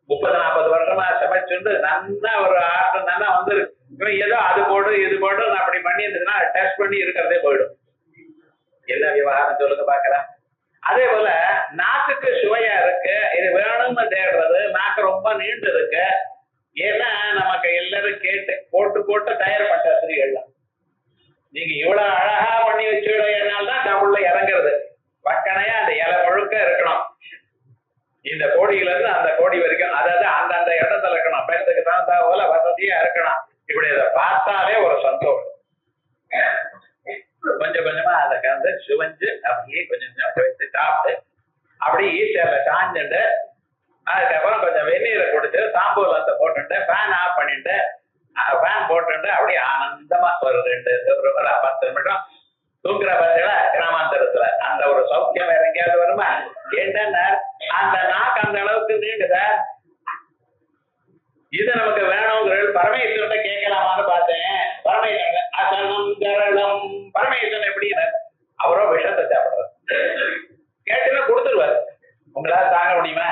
30-40 வருஷமா சமைச்சுண்டு நல்லா ஒரு ஆட்டம் நல்லா வந்துருக்கு. ஏதோ அது போடு இது போடு அப்படி பண்ணி இருந்ததுன்னா டெஸ்ட் பண்ணி இருக்கிறதே போயிடும். என்ன விவகாரம் சொல்லுங்க பாக்கலாம். அதே போல நாக்குக்கு சுவையா இருக்கு, இது வேணும்னு தேடுறது. நாக்கு ரொம்ப நீண்டு இருக்கு, ஏன்னா நமக்கு எல்லாரும் கேட்டு போட்டு போட்டு தயார் பண்ற ஸ்திரீகள்லாம். நீங்க இவ்வளவு அழகா பண்ணி வச்சுனால்தான் தமிழ்ல இறங்குறது. பக்கனையா அந்த இலை முழுக்க இருக்கணும், இந்த கோடியில இருந்து அந்த கோடி வரைக்கும், அதாவது அந்தந்த இடத்துல இருக்கணும், பெண்ணுக்கு தகுந்த போல வசதியா இருக்கணும். இப்படி இதை பார்த்தாலே ஒரு சந்தோஷம். கொஞ்சம் கொஞ்சமா அதை கலந்து சுவைஞ்சு அப்படியே கொஞ்சம் கொஞ்சம் வச்சு சாப்பிட்டு அப்படியே ஈஸ்டர்ல சாஞ்சுட்டு அதுக்கப்புறம் கொஞ்சம் வெந்நீரை குடிச்சு சாம்பூலத்தை போட்டுட்டு ஃபேன் ஆஃப் பண்ணிட்டு ஃபேன் போட்டுட்டு அப்படியே ஆனந்தமா ஒரு 10 நிமிஷம் தூங்குற பட்சத்துல கிராமாந்தரத்துல அந்த ஒரு சௌக்கியம் வேற எங்கேயாவது வருமா? என்னன்னா அந்த நாக்கு அந்த அளவுக்கு நீண்டுத. இது நமக்கு வேணுங்கிறது பரமேஸ்வரன் கேட்கலாமான்னு பார்த்தேன். பரமேஸ்வரன் அசனம் கரளம். பரமேஸ்வரன் எப்படி அவரோ விஷத்தை சாப்பிடுறாரு, கேட்டுன்னு கொடுத்துருவாரு. உங்களால தாங்க முடியுமா?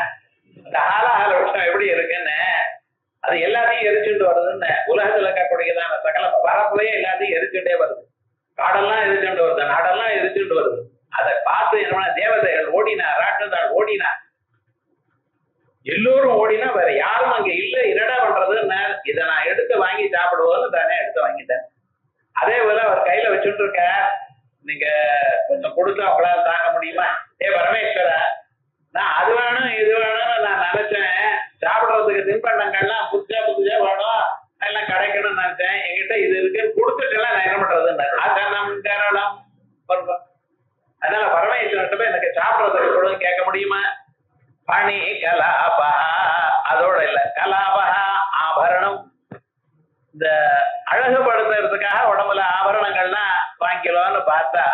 இந்த ஆல விஷம் எப்படி இருக்குன்னு அது எல்லாத்தையும் எரிச்சுட்டு வருதுன்னு உலகத்துல இருக்கக்கூடியதான சகல வரப்புலயே எல்லாத்தையும் எரிச்சுட்டே வருது. காடெல்லாம் எரிச்சுட்டு வருது, நாடெல்லாம் எரிச்சுட்டு வருது. அதை பார்த்து என்ன தேவதைகள் ஓடினா, ராட்டதாள் ஓடினா, எல்லோரும் ஓடினா வேற யாரும் அங்க இல்ல. என்னடா பண்றதுன்னு இதை நான் எடுத்து வாங்கி சாப்பிடுவோம்னு தானே எடுத்து வாங்கிட்டேன். அதே போல அவர் கையில வச்சுட்டு இருக்க, நீங்க கொஞ்சம் கொடுத்தா உங்களால தாங்க முடியுமா? பரமேஸ்வரா, நான் அது வேணும் இது வேணும்னு நான் நினைச்சேன். சாப்பிடுறதுக்கு தின்பண்டங்கள்லாம் புதுசா புதுசா வேணும், எல்லாம் கிடைக்கணும்னு நினைச்சேன். என்கிட்ட இது இருக்குன்னு கொடுத்துட்டு எல்லாம் நான் என்ன பண்றதுன்னு கேரளம். அதனால பரமேஸ்வரன் போய் எனக்கு சாப்பிடுறதுக்கு கூட கேட்க முடியுமா? பணி கலாபா, அதோட இல்ல கலாபகா ஆபரணம். இந்த அழகுபடுத்துறதுக்காக உடம்புல ஆபரணங்கள்லாம் வாங்கிக்கலாம்னு பார்த்தா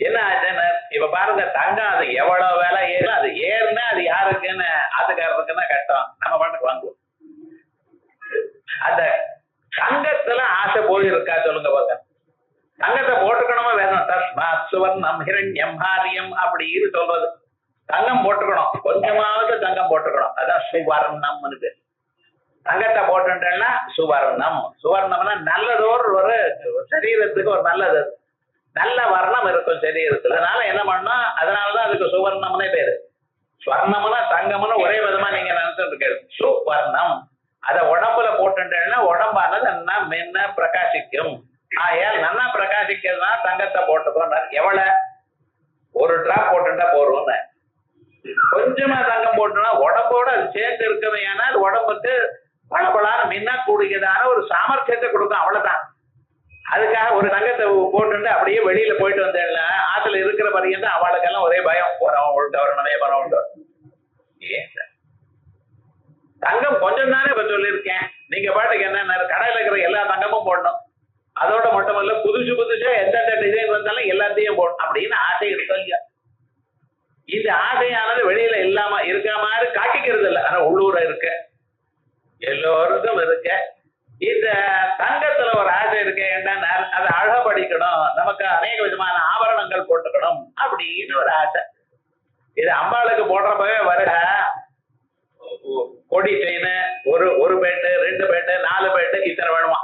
என்ன ஆச்சுன்னு இப்ப பாருங்க, தங்கம் அது எவ்வளவு வேலை ஏறும், அது ஏறுனா அது யாருக்குன்னு ஆத்துக்காரருக்குன்னா கஷ்டம், நம்ம பாட்டுக்கு வாங்குவோம். அந்த தங்கத்துல ஆசை போயிருக்கா சொல்லுங்க பாருங்க. தங்கத்தை போட்டுக்கணுமா வேணும்? தஸ்மாத் சுவர்ணம் ஹிரண்யம் ஹாரியம் அப்படின்னு சொல்றது. தங்கம் போட்டுக்கணும், கொஞ்சமாவது தங்கம் போட்டுக்கணும். அதான் சுவர்ணம்னு. தங்கத்தை போட்டுட்டேன்னா சுவர்ணம். சுவர்ணம்னா நல்லதோர் ஒரு சரீரத்துக்கு ஒரு நல்லது, நல்ல வர்ணம் இருக்கும் சரீரத்துல. அதனால என்ன பண்ணணும், அதனாலதான் அதுக்கு சுவர்ணம்னே பேரு. ஸ்வர்ணம்னா தங்கம்னு ஒரே விதமா நீங்க நினைச்சிட்டு இருக்க. சுவர்ணம் அத உடம்புல போட்டுட்டேன்னா உடம்பானது நல்லா மென்ன பிரகாசிக்கும். ஏன் நல்லா பிரகாசிக்கிறதுனா தங்கத்தை போட்டுக்கணும். எவ்வளவு? ஒரு டிராப் போட்டுட்டா போறோம்னு. கொஞ்சமா தங்கம் போட்டோம்னா உடம்போட அது சேர்ந்து இருக்கவே, ஏன்னா அது உடம்புக்கு பளபளான மின்னா கூடியதான ஒரு சாமர்த்தியத்தை கொடுக்கும், அவ்வளவுதான். அதுக்காக ஒரு தங்கத்தை போட்டு அப்படியே வெளியில போயிட்டு வந்தேன்ல, ஆத்துல இருக்கிற பையன் தான் அவளுக்கெல்லாம் ஒரே பயம், போறவன் உண்டு வரணுமே பணம் உண்டு. தங்கம் கொஞ்சம் தானே இப்ப சொல்லியிருக்கேன். நீங்க பாட்டுக்கு என்ன கடையில இருக்கிற எல்லா தங்கமும் போடணும், அதோட மட்டுமல்ல புதுசு புதுசா எந்தெந்த டிசைன் வந்தாலும் எல்லாத்தையும் போடணும் அப்படின்னு ஆசை இருக்கு இல்லையா? இந்த ஆசையானது வெளியில இல்லாம இருக்கிற மாதிரி காட்டிக்கிறது இல்லை, ஆனா உள்ளூர இருக்க எல்லோருக்கும் இருக்க. இந்த தங்கத்துல ஒரு ஆசை இருக்கு, என்னன்னா அதை அழகப்படிக்கணும், நமக்கு அநேக விதமான ஆபரணங்கள் போட்டுக்கணும் அப்படின்னு ஒரு ஆசை. இது அம்பாளுக்கு போடுறப்பவே வருக கொடி செயின், ஒரு பேட்டு 2 பேட்டு 4 பேட்டு இத்தனை வேணுமா.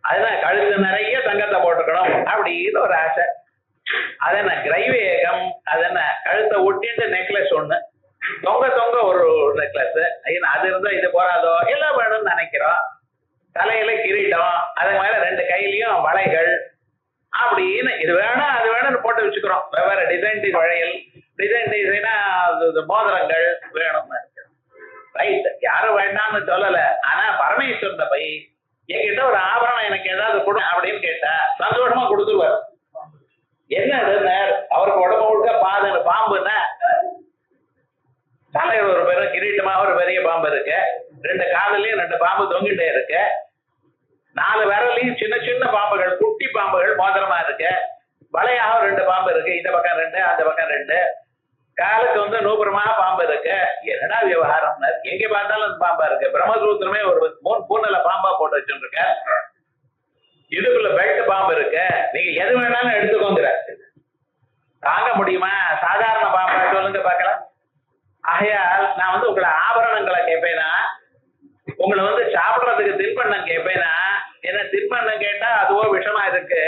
அதுதான் கழுத்து நிறைய தங்கத்தை போட்டுக்கணும் அப்படின்னு ஒரு ஆசை. அதென்ன கிரைவேகம், அதென்ன கழுத்தை ஒட்டிட்டு நெக்லஸ் ஒண்ணு, தொங்க தொங்க ஒரு நெக்லஸ், அது இருந்தா இது போறாதோ, எல்லாம் வேணும்னு நினைக்கிறோம். தலையில கிரீடம், அது மேல 2 கையிலயும் வளைகள், அப்படின்னு இது வேணும் அது வேணும்னு போட்டு வச்சுக்கிறோம். வெவ்வேறு டிசைன் வளையல், டிசைனா மோதிரங்கள் வேணும்னு நினைக்கிறோம். ரைட், யாரும் வேண்டாம்னு சொல்லல. ஆனா பரமேஸ்வரன் போய் என்கிட்ட ஒரு ஆபரணம் எனக்கு ஏதாவது கொடு அப்படின்னு கேட்டா சந்தோஷமா கொடுத்துருவார். என்ன அவருக்கு உடம்பு முழுக்க பாம்புன்னா தலையில் ஒரு பெரிய கிரீட்டமா ஒரு பெரிய பாம்பு இருக்கு, 2 காதலையும் 2 பாம்பு தொங்கிட்டே இருக்கு, 4 விரலையும் சின்ன சின்ன பாம்புகள், குட்டி பாம்புகள் மோதிரமா இருக்கு, வளையாக 2 பாம்பு இருக்கு, இந்த பக்கம் 2 அந்த பக்கம் 2, காலுக்கு நூபுரமா பாம்பு இருக்கு. என்னடா விவகாரம், எங்க பார்த்தாலும் பாம்பா இருக்கு. பிரம்மசூத்திரமே ஒரு 3 பூனல பாம்பா போட்டு வச்சுருக்க, இடுப்புல பெல்ட் பாம்பு இருக்கு, நீங்க எது வேணாலும் எடுத்துக்கோங்கிற. தாங்க முடியுமா சாதாரண பாம்பா? சொல்லுங்க பார்க்கலாம். ஆகையால் நான் உங்களை ஆபரணங்களை கேட்பேனா, உங்களை சாப்பிடுறதுக்கு தின்பண்டம் கேட்பேனா? என்ன தின்பண்டம் கேட்டா அதுவோ விஷமா இருக்கு,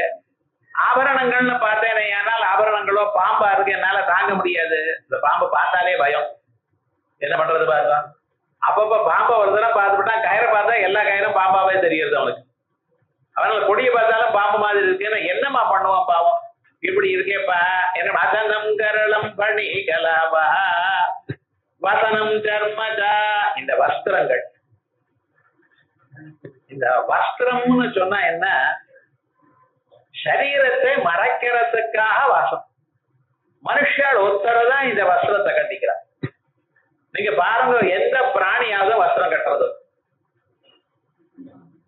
ஆபரணங்கள்னு பார்த்தேனே ஆனால் ஆபரணங்களோ பாம்பா இருக்கு, என்னால தாங்க முடியாது. இந்த பாம்பு பார்த்தாலே பயம். என்ன பண்றது பாருங்க. அப்பப்ப பாம்பை ஒரு தடவை பார்த்துட்டா கயிறை பார்த்தா எல்லா கயிறும் பாம்பாவே தெரியுது அவனுக்கு. அவனால கொடியை பார்த்தாலும் பாம்பு மாதிரி இருக்குன்னு என்னமா பண்ணுவான் பாவம். இப்படி இருக்கேப்பா. என்ன வசனம் கரளம் பணி கலாபா வசனம் கர்மஜா. இந்த வஸ்திரங்கள், இந்த வஸ்திரம்னு சொன்னா என்ன, சரீரத்தை மறைக்கிறதுக்காக வாசம். மனுஷால் ஒத்தரதான் இந்த வஸ்திரத்தை கட்டிக்கிறார். நீங்க பாருங்க, எந்த பிராணியாவது வஸ்திரம் கட்டுறது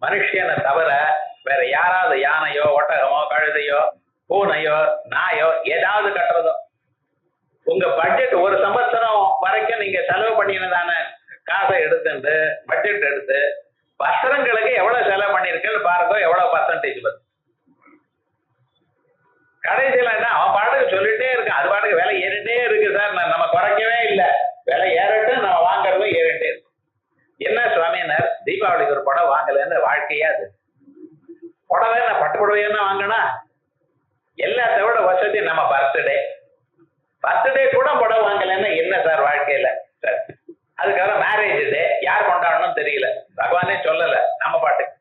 மனுஷனை தவிர வேற யாராவது யானையோ ஒட்டகமோ கழுதையோ பூனையோ நாயோ ஏதாவது கட்டுறதோ? உங்க பட்ஜெட் ஒரு சம்பத்சரம் வரைக்கும் நீங்க செலவு பண்ணினதான காசை எடுத்துட்டு பட்ஜெட் எடுத்து வஸ்திரங்களுக்கு எவ்வளவு செலவு பண்ணிருக்கேன்னு பாருங்க, எவ்வளவு பர்சன்டேஜ் வருது. கடைசியில என்ன, அவன் பாட்டுக்கு சொல்லிட்டே இருக்கான், அது பாட்டுக்கு விலை ஏறிட்டே இருக்கு சார், நம்ம குறைக்கவே இல்லை, விலை ஏறட்டும், நம்ம வாங்குறதும் ஏறிட்டே இருக்கு. என்ன சுவாமியினர், தீபாவளிக்கு ஒரு புடவை வாங்கலன்னு வாழ்க்கையா? அது புடவை நான் பட்டு புடவைன்னா வாங்கினா எல்லாத்த விட வசதி நம்ம பர்த்டே கூட புடவை வாங்கலன்னா என்ன சார் வாழ்க்கையில சார்? அதுக்காக மேரேஜ் டே யார் கொண்டாடணும் தெரியல, பகவானே சொல்லல, நம்ம பாட்டுக்கு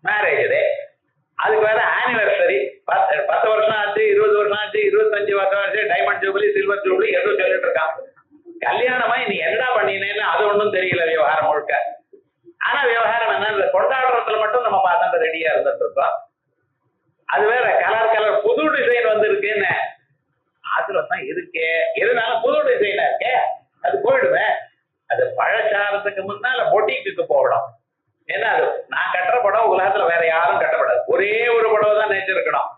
மேரேஜ் டே. அதுக்கு வேற ஆனிவர்சரி, 10 வருஷம் ஆச்சு, 20 வருஷம் ஆச்சு, 25 வருஷம் ஆச்சு, டைமண்ட் ஜூபிலி, சில்வர் ஜூபிலி எதுவும் சொல்லிட்டு இருக்கான். கல்யாணமா நீ என்ன பண்ணினேன்னு அது ஒன்றும் தெரியல விவகாரம் முழுக்க. ஆனா விவகாரம் என்ன, கொண்டாடுறதுல மட்டும் நம்ம பார்த்து ரெடியா இருந்துட்டு இருக்கோம். அது வேற கலர் புது டிசைன் இருக்குன்னு அதுலதான் இருக்கே, இருந்தாலும் புது டிசைனா இருக்கே, அது போயிடுவேன். அது பழச்சாரத்துக்கு முன்னால பொட்டிக்கு போகணும். ஏன்னா அது நான் கட்டுற படம் உலகத்துல வேற யாரும் கட்டப்படாது. ஒரே ஒரு படம் தான் நினைச்சிருக்கணும்,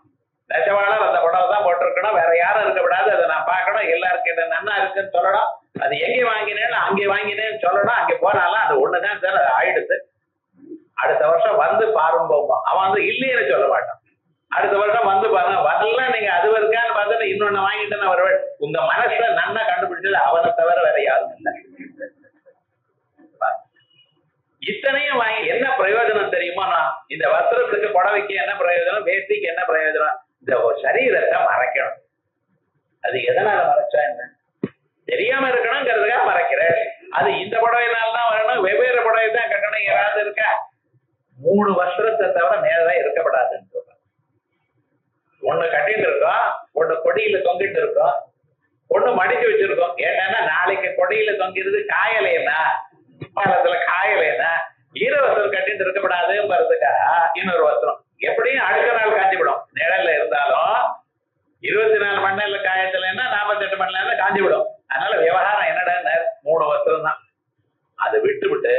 நெசவாளர் அந்த படம் தான் போட்டிருக்கணும், வேற யாரும் இருக்கக்கூடாது. அதை நான் பார்க்கணும், எல்லாருக்கும் நன்னா இருக்குன்னு சொல்லணும். அது எங்கே வாங்கினேன்னு அங்கே வாங்கினேன்னு சொல்லணும். அங்கே போனாலும் அது ஒண்ணுதான் சார், அது ஆயிடுது. அடுத்த வருஷம் பாருங்க, அவன் இல்லைன்னு சொல்ல மாட்டான். அடுத்த வருஷம் பாருங்க, வரலாம் நீங்க அது இருக்கான்னு பார்த்துட்டு இன்னொன்னு வாங்கிட்டு வருவேன். உங்க மனசுல நன்னா கண்டுபிடிச்சது அவனை தவிர வேற யாரும் இல்லை. இத்தனையும் வாங்கி என்ன பிரயோஜனம் தெரியுமா? இந்த வஸ்திரத்துக்கு புடவைக்கு என்ன பிரயோஜனம், வேஷ்டிக்கு என்ன பிரயோஜனம்? இந்த சரீரத்தை மறைக்கணும். அது எதனால மறைச்சா என்ன தெரியாம இருக்கணுங்கிறதுக்காக மறைக்கிறேன். அது இந்த புடவைனால்தான் வரணும், வெவ்வேறு புடவை தான் கட்டணும். யாராவது இருக்கா? 3 வஸ்திரத்தை தவிர மேலதான் இருக்கப்படாதுன்னு சொல்றேன். ஒண்ணு கட்டிட்டு இருக்கோம், ஒண்ணு கொடியில தொங்கிட்டு இருக்கோம், ஒண்ணு மடிச்சு வச்சிருக்கோம். ஏன்னா நாளைக்கு கொடியில தொங்கிறது காயலைன்னா, மரத்துல காயலைன்னா ஈரவஸ்திரம் கட்டிட்டு இருக்கப்படாதுங்கிறதுக்காக இன்னொரு வஸ்திரம். எப்படியும் அடுத்த நாள் காஞ்சிவிடும். நிழல்ல இருந்தாலும் 24 மணி நேரம் காயத்துலன்னா 48 மணி நேரம் காஞ்சிவிடும். அதனால விவகாரம் என்னடா, 3 வஸ்திரம் தான். அதை விட்டு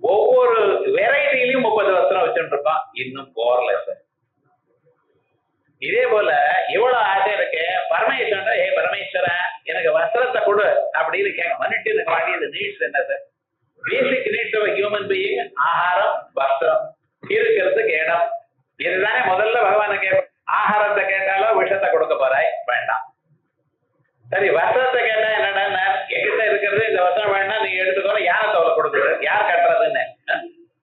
ஒவ்வொரு வெரைட்டிலையும் 30 வஸ்திரம் வச்சுட்டு இருக்கோம். இன்னும் போர்ல சார். இதே போல இவ்வளவு ஆசை இருக்கு பரமேஸ்வரன். ஏ பரமேஸ்வரன், எனக்கு வஸ்திரத்தை கொடு அப்படின்னு கேட்க மனுஷனுக்கு வேண்டியது நீட்ஸ் என்ன சார்? Basic needs of human being, ஆகாரம், வஸ்திரம், இருக்கிறதுக்கு இடம். இதுதானே முதல்ல பகவானை கேட்ப. ஆகாரத்தை கேட்டாலோ விஷத்தை கொடுக்க போறாய், வேண்டாம். சரி, வஸ்திரத்தை கேட்டா என்னடா, எங்கிட்ட இருக்கிறது இந்த வஸ்திரம் வேண்டாம், நீங்க எடுத்துக்கோ, யாரை தோலை கொடுக்குறது, யார் கட்டுறதுன்னு.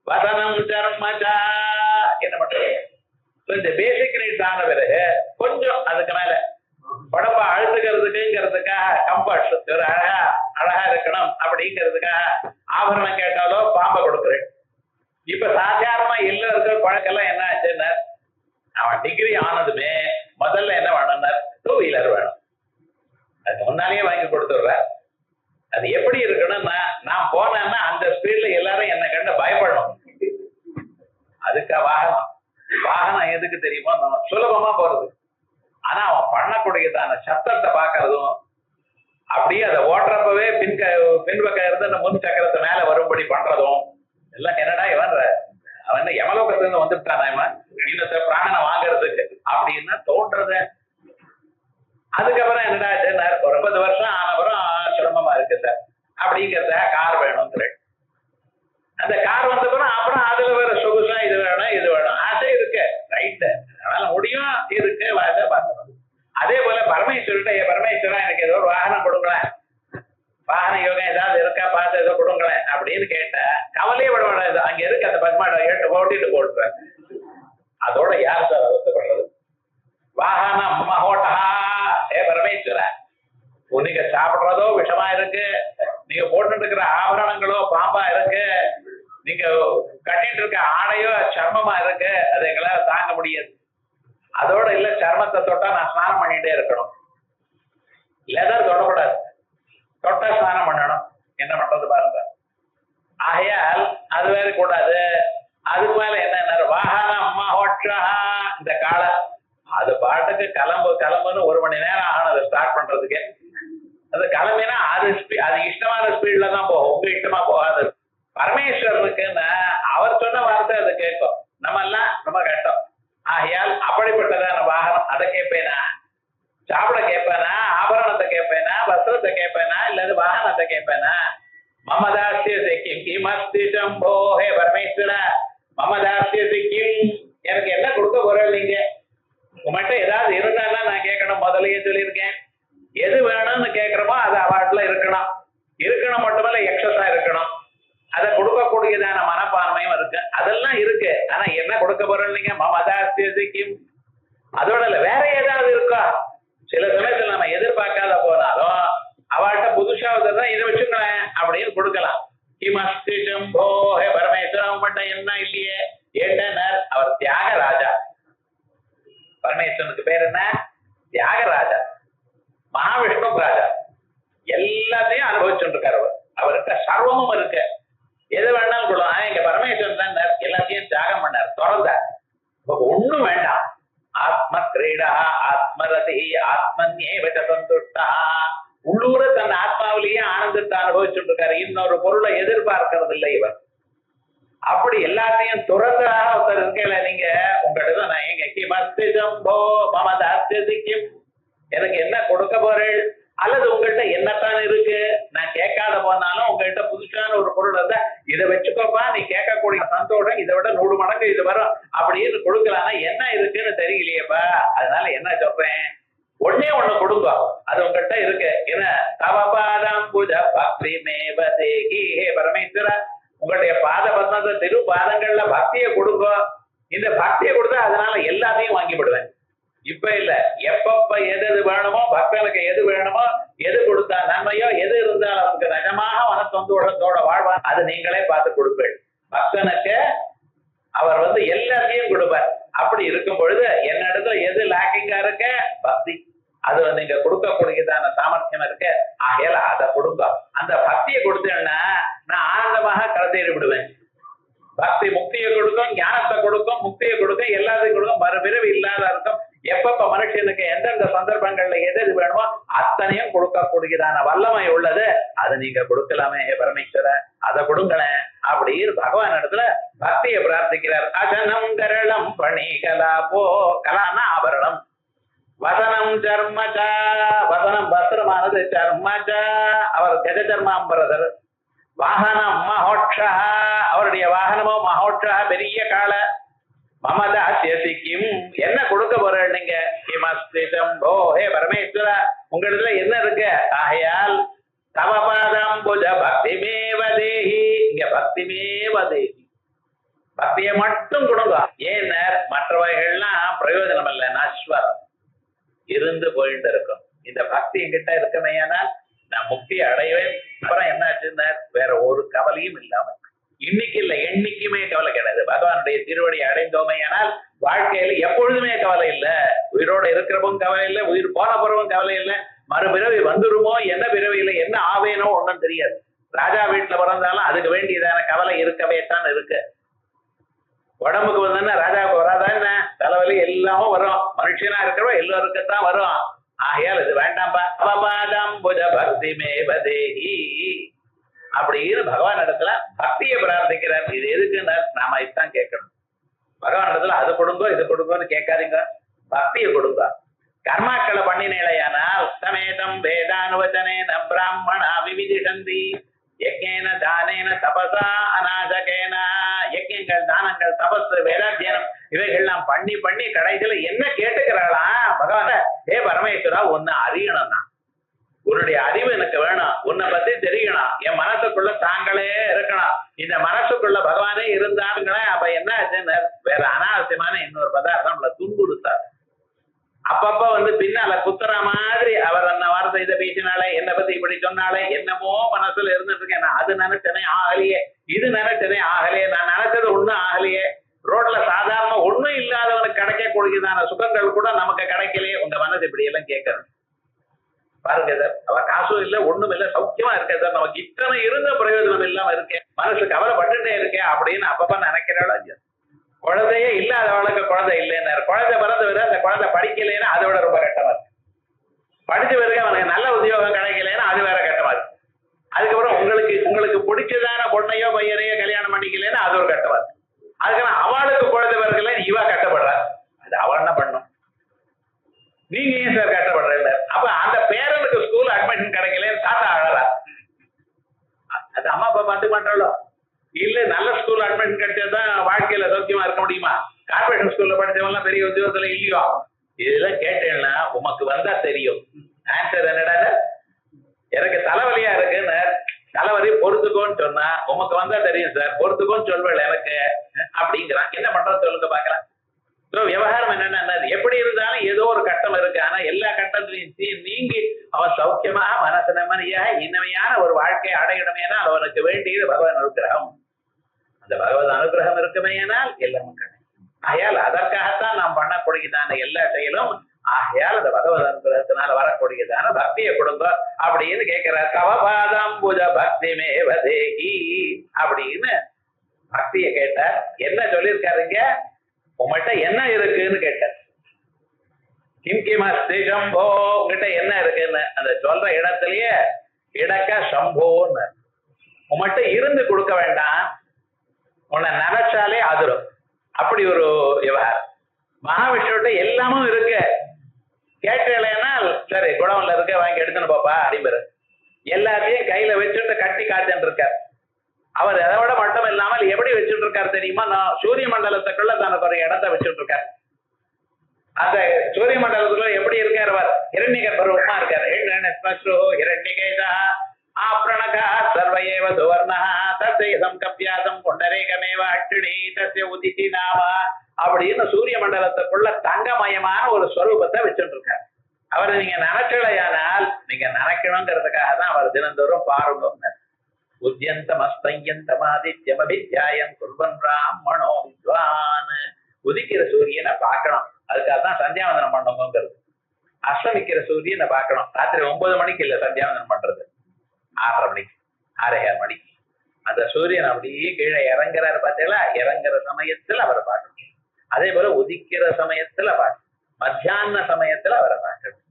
வசனம் கர்மஜா என்ன பண்றது? இந்த பேசிக் நீட்ஸ் வயசான பிறகு கொஞ்சம் அதுக்கு மேல உடம்ப அழுத்துக்கிறதுக்குங்கிறதுக்காக கம்ஃபர்ட் ஒரு அழகா இருக்கணும் அப்படிங்கிறதுக்காக ஆபரணம் கேட்டாலோ பாம்பை கொடுக்குறேன். இப்ப சாதாரணமா எல்லாம் இருக்கிற பழக்கெல்லாம் என்ன ஆச்சுன்னா அவன் டிகிரி ஆனதுமே முதல்ல என்ன வேணும்னா 2 வீலர் வேணும். அதுக்கு முன்னாலேயே வாங்கி கொடுத்துடுற. அது எப்படி இருக்கணும்னா நான் போனேன்னா அந்த ஸ்பீட்ல எல்லாரும் என்னை கண்டு பயப்படணும். அதுக்கா வாகனம் எதுக்கு தெரியுமோ நம்ம சுலபமா போறது. ஆனா அவன் பண்ணக்கூடியதான சத்தத்தை பாக்குறதும் அப்படியே அதை ஓட்டுறப்பவே பின்பக்கம் இருந்து அந்த முன் சக்கரத்தை மேல வரும்படி பண்றதும் எல்லாம் என்னடா அவன் யமலோகத்துல இருந்து வந்துட்டானா இவன் இன்னொரு பிராணனை வாங்குறதுக்கு அப்படின்னு தோன்றது. அதுக்கப்புறம் என்னடா ஒரு 50 வருஷம் ஆனவரும் சிரமமா இருக்கு சார் அப்படிங்கிறத கார் வேணும். அந்த கார் வந்தப்பறம் அப்புறம் அதுல வேற சொகுசா இது வேணும் ஆசை இருக்கு. ரைட்டு அதனால முடியும் இருக்கு பார்க்கணும். அதே போல பரமேஸ்வரா எனக்கு ஏதோ ஒரு வாகனம் கொடுங்களேன், வாகன யோகம் ஏதாவது இருக்கா பார்த்து ஏதோ கொடுங்களேன் அப்படின்னு கேட்ட கவலையே விட வேண்டாது. அங்க இருக்கு அந்த பத்மாடம் ஓட்டிட்டு போட்டுறேன். அதோட யார் சார் அவசப்படுறது? வாகனம் மகோட்டா பரமேஸ்வரா நீங்க சாப்பிடுறதோ விஷமா இருக்கு, நீங்க போட்டு இருக்கிற ஆபரணங்களோ பாம்பா இருக்கு, நீங்க கட்டிட்டு இருக்க ஆடையோ சர்மமா இருக்கு, அதை எங்களால தாங்க முடியாது. அதோட இல்ல சர்மத்தை தொட்டா நான் ஸ்நானம் பண்ணிட்டே இருக்கணும், லெதர் தொடக்கூடாது, தொட்டா ஸ்நானம் பண்ணணும். என்ன பண்றது பாருங்க. ஆகையால் அது வேற கூடாது. அதுக்கு மேல என்ன வாகனம் மகோட்சா இந்த காலை அது பாட்டுக்கு கிளம்புன்னு 1 மணி நேரம் ஆகணும் அதை ஸ்டார்ட் பண்றதுக்கு. அது கிளம்பினா அது இஷ்டமான ஸ்பீட்ல தான் போகும், உங்க இஷ்டமா போகாது. பரமேஸ்வரனுக்குன்னு அவர் சொன்ன வார்த்தை அது கேட்கும். நம்ம எல்லாம் ரொம்ப கஷ்டம். ஆகையால் அப்படிப்பட்டதான வாகனம் அதை கேட்பேனா, சாப்பிட கேட்பேனா, ஆபரணத்தை கேட்பேனா, வஸ்திரத்தை கேட்பேனா, இல்லது வாகனத்தை கேட்பேனா? மமதாசிய சிக்கிம் கிமஸ்தி சம்போ ஹே பரமேஸ்வர மமதாசிய சிக்கிம் எனக்கு என்ன கொடுக்க போறேன்? நீங்க உங்கள்கிட்ட ஏதாவது இருந்தான்னா நான் கேட்கணும். முதலையே சொல்லியிருக்கேன், எது வேணும்னு கேட்கிறோமோ அது அவாட்ல இருக்கணும் மட்டுமல்ல எக்ஸஸா இருக்கணும். அதை கொடுக்கக்கூடியதான மனப்பான்மையும் இருக்கு, அதெல்லாம் இருக்கு. ஆனா என்ன கொடுக்க போறோம் நீங்க? மமதாஸ்தியம் அதோட இல்ல வேற ஏதாவது இருக்கா? சில சமயத்துல நம்ம எதிர்பார்க்காத போனாலும் அவள்கிட்ட புதுசா தான் இதை வச்சுக்கலாம் அப்படின்னு கொடுக்கலாம். கிமஸ்தி சம்போ ஹே பரமேஸ்வரன் மட்டும் என்ன இல்லையே ஏட்டனர் அவர் தியாகராஜா. பரமேஸ்வரனுக்கு பேர் என்ன? தியாகராஜா, மகாவிஷ்ணு ராஜா. எல்லாத்தையும் அனுபவிச்சுட்டு இருக்காரு அவர்கிட்ட சர்வமும் இருக்கு, எது வேணாலும் கொடுக்கலாம். எங்க பரமேஸ்வரன் தான் எல்லாத்தையும் தியாகம் பண்ணார், திறந்தார். ஒண்ணும் வேண்டாம். ஆத்ம கிரீடா ஆத்மரதி ஆத்மன்யேவ சந்துஷ்டா உள்ளூர தன் ஆத்மாவிலேயே ஆனந்தத்தை அனுபவிச்சுட்டு இருக்காரு. இன்னொரு பொருளை எதிர்பார்க்கறது இல்லை இவர். அப்படி எல்லாத்தையும் துறந்ததாக ஒருத்தர் இருக்கல. நீங்க உங்கள்கிட்ட நான் எங்க கிமஸ்தி சம்போ மமதாஸ்தியம் எனக்கு என்ன கொடுக்க போறேன்? அல்லது உங்கள்கிட்ட என்னத்தான் இருக்கு நான் கேட்காத போனாலும் உங்கள்கிட்ட புதுசான ஒரு பொருள் இருந்தா இதை வச்சுக்கோப்பா, நீ கேட்கக்கூடிய சந்தோஷம் இதை விட 100 மடங்கு இது வரும் அப்படின்னு கொடுக்கலாம்னா என்ன இருக்குன்னு தெரியலையேப்பா. அதனால என்ன சொல்றேன், ஒண்ணே ஒண்ணு கொடுங்க, அது உங்கள்கிட்ட இருக்கு. என்ன தவபாதம் பூஜ பக்தி மேவதேகி ஹே பரமேஸ்வர உங்களுடைய பாத பத்மத்தை திரு பாதங்கள்ல பக்தியை கொடுங்க. இந்த பக்தியை கொடுத்தா அதனால எல்லாத்தையும் வாங்கிவிடுவேன். இப்ப இல்ல, எப்பப்ப எது வேணுமோ பக்தனுக்கு எது வேணுமோ எது கொடுத்தா நன்மையோ எது இருந்தாலும் அவனுக்கு நிஜமாக மனசந்தோஷத்தோட வாழ்வான். அது நீங்களே பார்த்து கொடுப்பேன். பக்தனுக்கு அவர் எல்லாத்தையும் கொடுப்பார். அப்படி இருக்கும் பொழுது என்னிடத்துல எது லாக்கிங்கா இருக்க பக்தி, அது நீங்க கொடுக்கக்கூடியதான சாமர்த்தியம் இருக்கு. ஆகையால அதை கொடுங்க. அந்த பக்தியை கொடுத்தேன்னா நான் ஆனந்தமாக கடத்தேறி விடுவேன். பக்தி முக்தியை கொடுக்கும், ஞானத்தை கொடுக்கும், முக்தியை கொடுக்கும், எல்லாத்தையும் கொடுக்கும், மறுபிறவி இல்லாத இருக்கும். எப்பப்ப மனுஷனுக்கு எந்தெந்த சந்தர்ப்பங்கள்ல எது எது வேணுமோ அத்தனையும் கொடுக்கக்கூடியதான வல்லமை உள்ளது. அது நீங்க கொடுக்கலாமே பரமேஸ்வர, அதை கொடுங்களேன் அப்படின்னு பகவான் இடத்துல பக்தியை பிரார்த்திக்கிறார். அஜனம் கரளம் பணி கலாபோ, கலானா ஆபரணம், வசனம் சர்மச்சா, வசனம் வஸ்திரமானது, சர்மச்சா அவர் கஜ சர்மாம்பரதர், வாகனம் மகோட்சா அவருடைய வாகனமோ மகோட்சா பெரிய கால, மமதாசியம் என்ன கொடுக்க போற நீங்க? கிமஸ்தி சம்போ ஹே பரமேஸ்வர உங்களிடத்துல என்ன இருக்கு? ஆகையால் தவபாதம் புஜ பக்திமேவ தேஹி, இங்க பக்திமேவ தேஹி பக்தியை மட்டும் கொடுங்க. ஏன் மற்றவைகள்லாம் பிரயோஜனம் இல்ல, நஸ்வரம் இருந்து போயிட்டு இருக்கும். இந்த பக்தி என்கிட்ட இருக்கமையானால் நான் முக்தி அடையவே. அப்புறம் என்னாச்சுன்னா வேற ஒரு கவலையும் இல்லாம இன்னைக்கு இல்ல என்னைக்குமே கவலை கிடையாது. பகவானுடைய திருவடி அடைந்தோமையானால் வாழ்க்கையில எப்பொழுதுமே கவலை இல்ல. உயிரோட இருக்கிறவும் கவலை இல்லை, உயிர் போன பிறவும் கவலை இல்லை, மறுபிறவி வந்துருமோ என்ன பிறவியில என்ன ஆவேனோ ஒன்றும் தெரியாது. ராஜா வீட்டுல பிறந்தாலும் அதுக்கு வேண்டியதான கவலை இருக்கவே தான் இருக்கு. உடம்புக்கு வந்தா ராஜாவுக்கு வராதா என்ன? தலைவலி எல்லாமும் வரும். மனுஷனா இருக்கிறவங்க எல்லோருக்குத்தான் வரும். ஆகையால் இது வேண்டாம்பா. அவபாதம் புஜ பக்தி மேபதேஹி அப்படின்னு பகவான் இடத்துல பக்தியை பிரார்த்திக்கிறார். இது எதுக்குன்னு நாம இதுதான் கேட்கணும். பகவான் இடத்துல அது கொடுங்கோ இது கொடுங்கோன்னு கேட்காதீங்க, பக்தியை கொடுங்க. கர்மாக்களை பண்ணினேலையானால் சமேதம் வேதானுவச்சனேன பிராமணா விவிதிஷந்தி யஜ்ஞேன தானேன தபசா அநாசகேன. யஜ்ஞங்கள் தானங்கள் தபசு வேதாத்தியனம் இவைகள்லாம் பண்ணி பண்ணி கடைசியில என்ன கேட்டுக்கிறாளா பகவான, ஏ பரமேஸ்வரா உன்னை அறியணும், நான் உன்னுடைய அறிவு எனக்கு வேணும், உன்னை பத்தி தெரியணும், என் மனசுக்குள்ள தாங்களே இருக்கணும். இந்த மனசுக்குள்ள பகவானே இருந்தாங்களே. அப்ப என்ன ஆச்சுன்னு வேற அனாவசியமான இன்னொரு பதார்த்தம் நம்மள துன்புறுத்தார். அப்பப்ப பின்னால குத்துற மாதிரி அவர் அந்த வார்த்தை இதை பேசினாலே, என்னை பத்தி இப்படி சொன்னாலே, என்னமோ மனசுல இருந்துட்டு இருக்கேன். நான் அது நினைச்சனே ஆகலையே, இது நினைச்சனே ஆகலையே, நான் நினைச்சது ஒண்ணும் ஆகலையே. ரோட்ல சாதாரண ஒண்ணும் இல்லாதவனுக்கு கிடைக்கக்கூடியதான சுகங்கள் கூட நமக்கு கிடைக்கலையே. உங்க மனசு இப்படி எல்லாம் கேட்கறது பாருங்க சார். அவ காசும் இல்ல ஒண்ணும் இல்ல, சௌக்கியமா இருக்கேன் சார், நமக்கு இத்தனை இருந்த பிரயோஜனம் இல்லாம இருக்கேன், மனசு கவலைப்பட்டுட்டே இருக்கேன் அப்படின்னு அப்பப்ப நினைக்கிறாள். குழந்தையே இல்லாதவளுக்கு குழந்தை இல்லைன்னு, குழந்தை பிறந்த பிறகு அந்த குழந்தை படிக்கலைன்னா அதை விட ரொம்ப கட்டமா இருக்கு. படிச்ச பிறகு அவனுக்கு நல்ல உத்தியோகம் கிடைக்கலைன்னா அது வேற கட்டமா இருக்கு. அதுக்கப்புறம் உங்களுக்கு பிடிச்சதான பொண்ணையோ பையனையோ கல்யாணம் பண்ணிக்கலைன்னா அது ஒரு கட்டமா இருக்கு. அதுக்கப்புறம் அவளுக்கு குழந்தை பிறகுல இவ கட்டப்படுறா. அது அவள் என்ன பண்ணும், நீங்க ஏன் சார் கட்டப்படுற? அப்ப அந்த பேரனுக்கு ஸ்கூல் அட்மிஷன் கிடைக்கலன்னு தாத்தா அழறா. அது அம்மா அப்பா பார்த்து பண்றாளோ இல்ல, நல்ல ஸ்கூல் அட்மிஷன் கிடைச்சாதான் வாழ்க்கையில சௌக்கியமா இருக்க முடியுமா? கார்பரேஷன் ஸ்கூல்ல படிச்சவங்க எல்லாம் பெரிய உத்தியோகத்துல இல்லையோ? இதெல்லாம் கேட்டேன்னா உமக்கு வந்தா தெரியும். ஆன்சர் என்னடா, எனக்கு தலைவலியா இருக்குன்னு தலைவலி பொறுத்துக்கோன்னு சொன்னா உமக்கு வந்தா தெரியும் சார், பொறுத்துக்கோன்னு சொல்வேன் எனக்கு அப்படிங்கிறான். என்ன பண்றது சொல்லுங்க பாக்கலாம். விவகாரம் என்னன்னா, எப்படி இருந்தாலும் ஏதோ ஒரு கட்டம் இருக்கு. ஆனா எல்லா கட்டத்திலையும் நீங்கி அவன் சௌக்கியமா மனசு நிம்மதியாக இனிமையான ஒரு வாழ்க்கையை அடையணுமேனா அவனுக்கு வேண்டியது பகவான் அனுகிரகம். அந்த பகவத் அனுகிரகம் இருக்குமேனால் எல்லாமும் கிடைக்கும். ஆகையால் அதற்காகத்தான் நாம் பண்ணக்கூடியதான எல்லா செயலும். ஆகையால் அந்த பகவத் அனுகிரகத்தினால வரக்கூடியதான பக்தியை கொடுங்க அப்படின்னு கேட்கிறார். கவபாதம் புஜ பக்தி மேவதேகி அப்படின்னு பக்தியை கேட்டார். என்ன சொல்லியிருக்காருங்க, உங்கள்கிட்ட என்ன இருக்குன்னு கேட்டார். கிம் கிம் அஸ்தி சம்போ, உங்ககிட்ட என்ன இருக்குன்னு அந்த சொல்ற இடத்துலயே இடக்க சம்போன்னு உங்கள்கிட்ட இருந்து கொடுக்க வேண்டாம், உன்னை நினைச்சாலே ஆதுரும். அப்படி ஒரு விவகாரம். மகாவிஷ்ணுட்ட எல்லாமும் இருக்கு. கேட்டலைன்னா சரி குடவுல இருக்க வாங்கி எடுத்துன்னு பாப்பா அப்படிங்கிற எல்லாத்தையும் கையில வச்சுட்டு கட்டி காத்துட்டு இருக்கார். அவர் அதை விட மட்டும் இல்லாமல் எப்படி வச்சுட்டு இருக்காரு தெரியுமா, நான் சூரிய மண்டலத்துக்குள்ள தனக்கு ஒரு இடத்த வச்சுட்டு இருக்காரு. அந்த சூரிய மண்டலத்துக்குள்ள எப்படி இருக்காரு அவர், இரண்யக பருவமா இருக்காரு. இரண்யகேதா ஆப்ரணகா சர்வயேவ சுவர்ணா தத்யசம் கப்யாசம் புண்டரேகமேவ அட்சிணி தத்ய உதிதி நாமா அப்படின்னு சூரிய மண்டலத்துக்குள்ள தங்கமயமான ஒரு ஸ்வரூபத்தை வச்சுட்டு இருக்காரு. அவரை நீங்க நினைச்சலையானால் நீங்க நினைக்கணுங்கிறதுக்காக தான் அவர் தினந்தோறும் பாருங்க. உத்யந்தமஸ்தயந்தமாதித்யமபித்யாயம் குர்வன் பிராமணோ வித்வான். உதிக்கிற சூரியனை பார்க்கணும், அதுக்காக தான் சந்தியாவந்தனம் பண்ணணுங்கிறது. அஸ்தமிக்கிற சூரியனை பார்க்கணும். ராத்திரி 9 மணிக்கு இல்ல சந்தியாவந்தனம் பண்றது, 6:30 மணிக்கு 6:30 மணிக்கு. அந்த சூரியன் அப்படியே கீழே இறங்குறாரு பார்த்தீங்களா, இறங்குற சமயத்துல அவரை பார்க்கணும். அதே போல உதிக்கிற சமயத்துல பார்க்கணும், மத்தியான சமயத்துல அவரை பார்க்கணும்.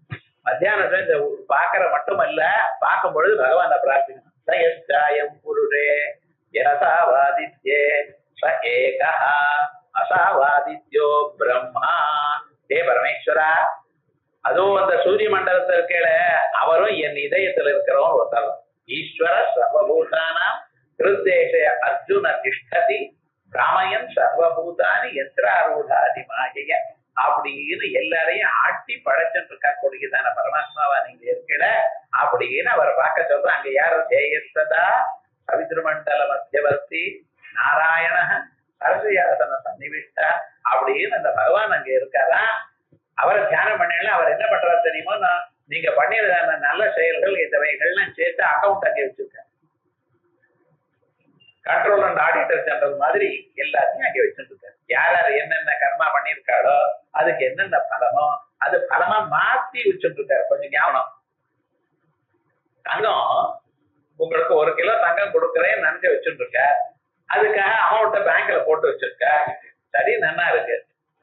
மத்தியான சமயத்தை பார்க்கற மட்டுமல்ல, பார்க்கும் பொழுது பகவானை பிரார்த்திக்கணும். சயச்சாயம் புருஷே யசாவாதித்யே ச ஏகஹ அசாவாதித்யோ பிரம்மா. ஹே பரமேஸ்வரா, அதுவும் அந்த சூரிய மண்டலத்தில் இருக்கல அவரும் என் இதயத்தில் இருக்கிறவன் ஒருத்தர். ஈஸ்வர சர்வபூதானாம் ஹிருதேஷ அர்ஜுன திஷ்டதி ராமயன் சர்வபூதானி யத்ராரூடாதி மாய அப்படின்னு எல்லாரையும் ஆட்டி படைச்சுட்டு இருக்கா கூடியதான பரமாத்மாவா நீங்க இருக்கல அப்படின்னு அவரை பார்க்க சொல்றாங்க. அங்க யாரு, ஜெயஸ்ததா சவித்ருமண்டல மத்தியவர்த்தி நாராயண சரசியாசன சன்னிவிஷ்டா அப்படின்னு அந்த பகவான் அங்க இருக்காரா. அவரை தியானம் பண்ணல அவர் என்ன பண்றாரு தெரியுமோ, நீங்க பண்ணிருந்த நல்ல செயல்கள் இந்தவைகள்லாம் சேர்த்து அக்கௌண்ட் அங்கே வச்சிருக்காரு. கண்ட்ரோல் அண்ட் ஆடிட்டர் ஜெனரல் மாதிரி எல்லாத்தையும் அங்கே வச்சுட்டு இருக்காரு. யார் யார் என்னென்ன கர்மா பண்ணியிருக்காளோ அதுக்கு என்னென்ன பலமோ அது பலமா மாத்தி வச்சுட்டு இருக்காரு. கொஞ்சம் ஞாபகம், தங்கம் உங்களுக்கு 1 கிலோ தங்கம் கொடுக்குறேன்னு நினைச்சு வச்சுட்டு இருக்க, அதுக்காக அமௌண்ட்டை பேங்க்ல போட்டு வச்சிருக்க. சரி, நல்லா இருக்கு.